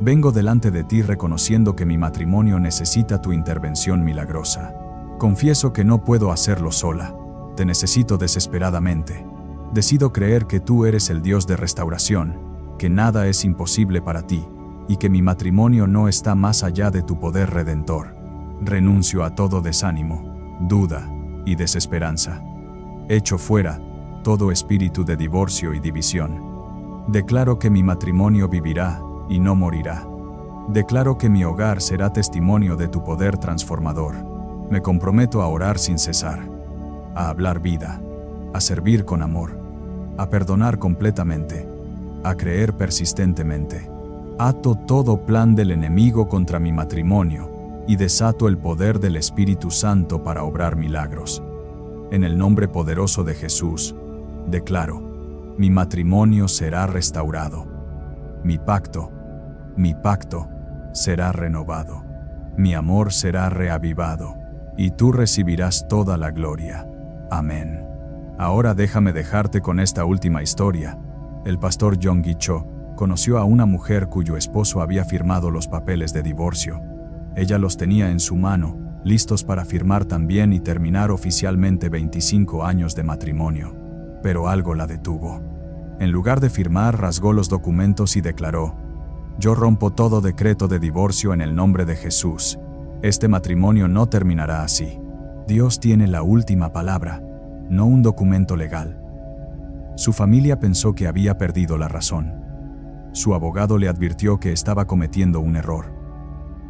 vengo delante de ti reconociendo que mi matrimonio necesita tu intervención milagrosa. Confieso que no puedo hacerlo sola. Te necesito desesperadamente. Decido creer que tú eres el Dios de restauración, que nada es imposible para ti, y que mi matrimonio no está más allá de tu poder redentor. Renuncio a todo desánimo, duda y desesperanza. Echo fuera todo espíritu de divorcio y división. Declaro que mi matrimonio vivirá y no morirá. Declaro que mi hogar será testimonio de tu poder transformador. Me comprometo a orar sin cesar, a hablar vida, a servir con amor, a perdonar completamente, a creer persistentemente. Ato todo plan del enemigo contra mi matrimonio y desato el poder del Espíritu Santo para obrar milagros. En el nombre poderoso de Jesús, declaro, mi matrimonio será restaurado. Mi pacto será renovado. Mi amor será reavivado, y tú recibirás toda la gloria. Amén. Ahora déjame dejarte con esta última historia. El pastor Yonggi Cho conoció a una mujer cuyo esposo había firmado los papeles de divorcio. Ella los tenía en su mano, listos para firmar también y terminar oficialmente 25 años de matrimonio. Pero algo la detuvo. En lugar de firmar, rasgó los documentos y declaró: yo rompo todo decreto de divorcio en el nombre de Jesús. Este matrimonio no terminará así. Dios tiene la última palabra, no un documento legal. Su familia pensó que había perdido la razón. Su abogado le advirtió que estaba cometiendo un error.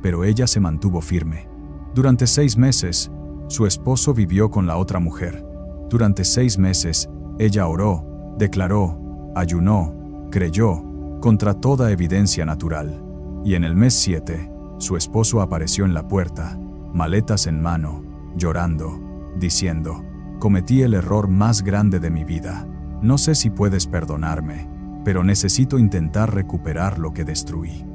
Pero ella se mantuvo firme. Durante 6 meses, su esposo vivió con la otra mujer. Durante 6 meses, ella oró, declaró, ayunó, creyó, contra toda evidencia natural. Y en el mes 7, su esposo apareció en la puerta, maletas en mano, llorando, diciendo: cometí el error más grande de mi vida. No sé si puedes perdonarme, pero necesito intentar recuperar lo que destruí.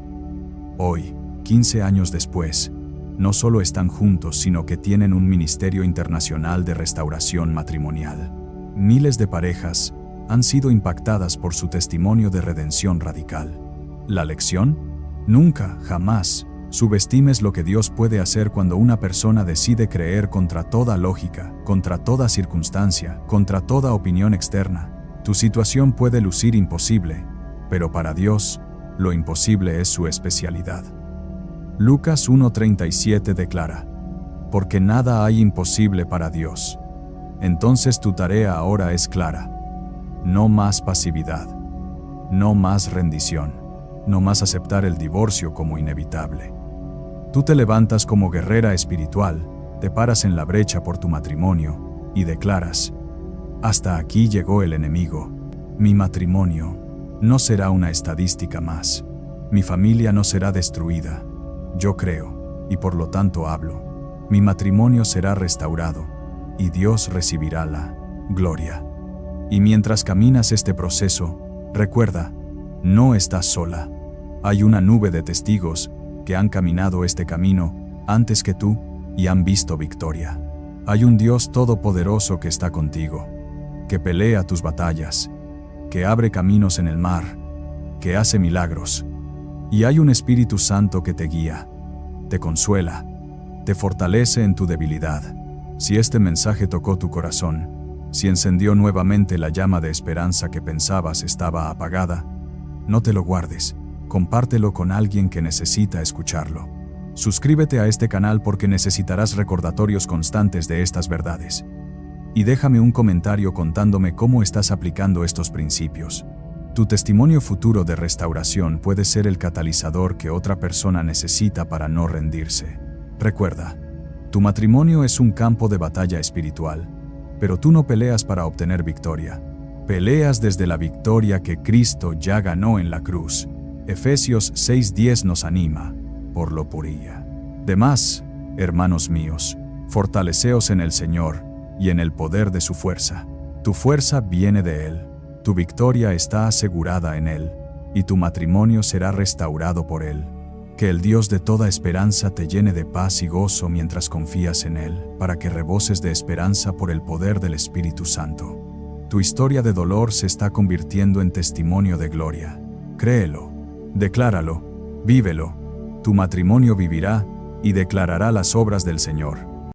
Hoy, 15 años después, no solo están juntos, sino que tienen un ministerio internacional de restauración matrimonial. Miles de parejas han sido impactadas por su testimonio de redención radical. ¿La lección? Nunca, jamás, subestimes lo que Dios puede hacer cuando una persona decide creer contra toda lógica, contra toda circunstancia, contra toda opinión externa. Tu situación puede lucir imposible, pero para Dios, lo imposible es su especialidad. Lucas 1:37 declara: porque nada hay imposible para Dios. Entonces tu tarea ahora es clara. No más pasividad. No más rendición. No más aceptar el divorcio como inevitable. Tú te levantas como guerrera espiritual, te paras en la brecha por tu matrimonio y declaras: hasta aquí llegó el enemigo. Mi matrimonio no será una estadística más. Mi familia no será destruida. Yo creo, y por lo tanto hablo. Mi matrimonio será restaurado, y Dios recibirá la gloria. Y mientras caminas este proceso, recuerda, no estás sola. Hay una nube de testigos que han caminado este camino antes que tú y han visto victoria. Hay un Dios todopoderoso que está contigo, que pelea tus batallas, que abre caminos en el mar, que hace milagros. Y hay un Espíritu Santo que te guía, te consuela, te fortalece en tu debilidad. Si este mensaje tocó tu corazón, si encendió nuevamente la llama de esperanza que pensabas estaba apagada, no te lo guardes, compártelo con alguien que necesita escucharlo. Suscríbete a este canal porque necesitarás recordatorios constantes de estas verdades. Y déjame un comentario contándome cómo estás aplicando estos principios. Tu testimonio futuro de restauración puede ser el catalizador que otra persona necesita para no rendirse. Recuerda, tu matrimonio es un campo de batalla espiritual, pero tú no peleas para obtener victoria. Peleas desde la victoria que Cristo ya ganó en la cruz. Efesios 6:10 nos anima, por lo purilla. Demás, hermanos míos, fortaleceos en el Señor y en el poder de su fuerza. Tu fuerza viene de Él, tu victoria está asegurada en Él, y tu matrimonio será restaurado por Él. Que el Dios de toda esperanza te llene de paz y gozo mientras confías en Él, para que reboses de esperanza por el poder del Espíritu Santo. Tu historia de dolor se está convirtiendo en testimonio de gloria. Créelo, decláralo, vívelo. Tu matrimonio vivirá y declarará las obras del Señor.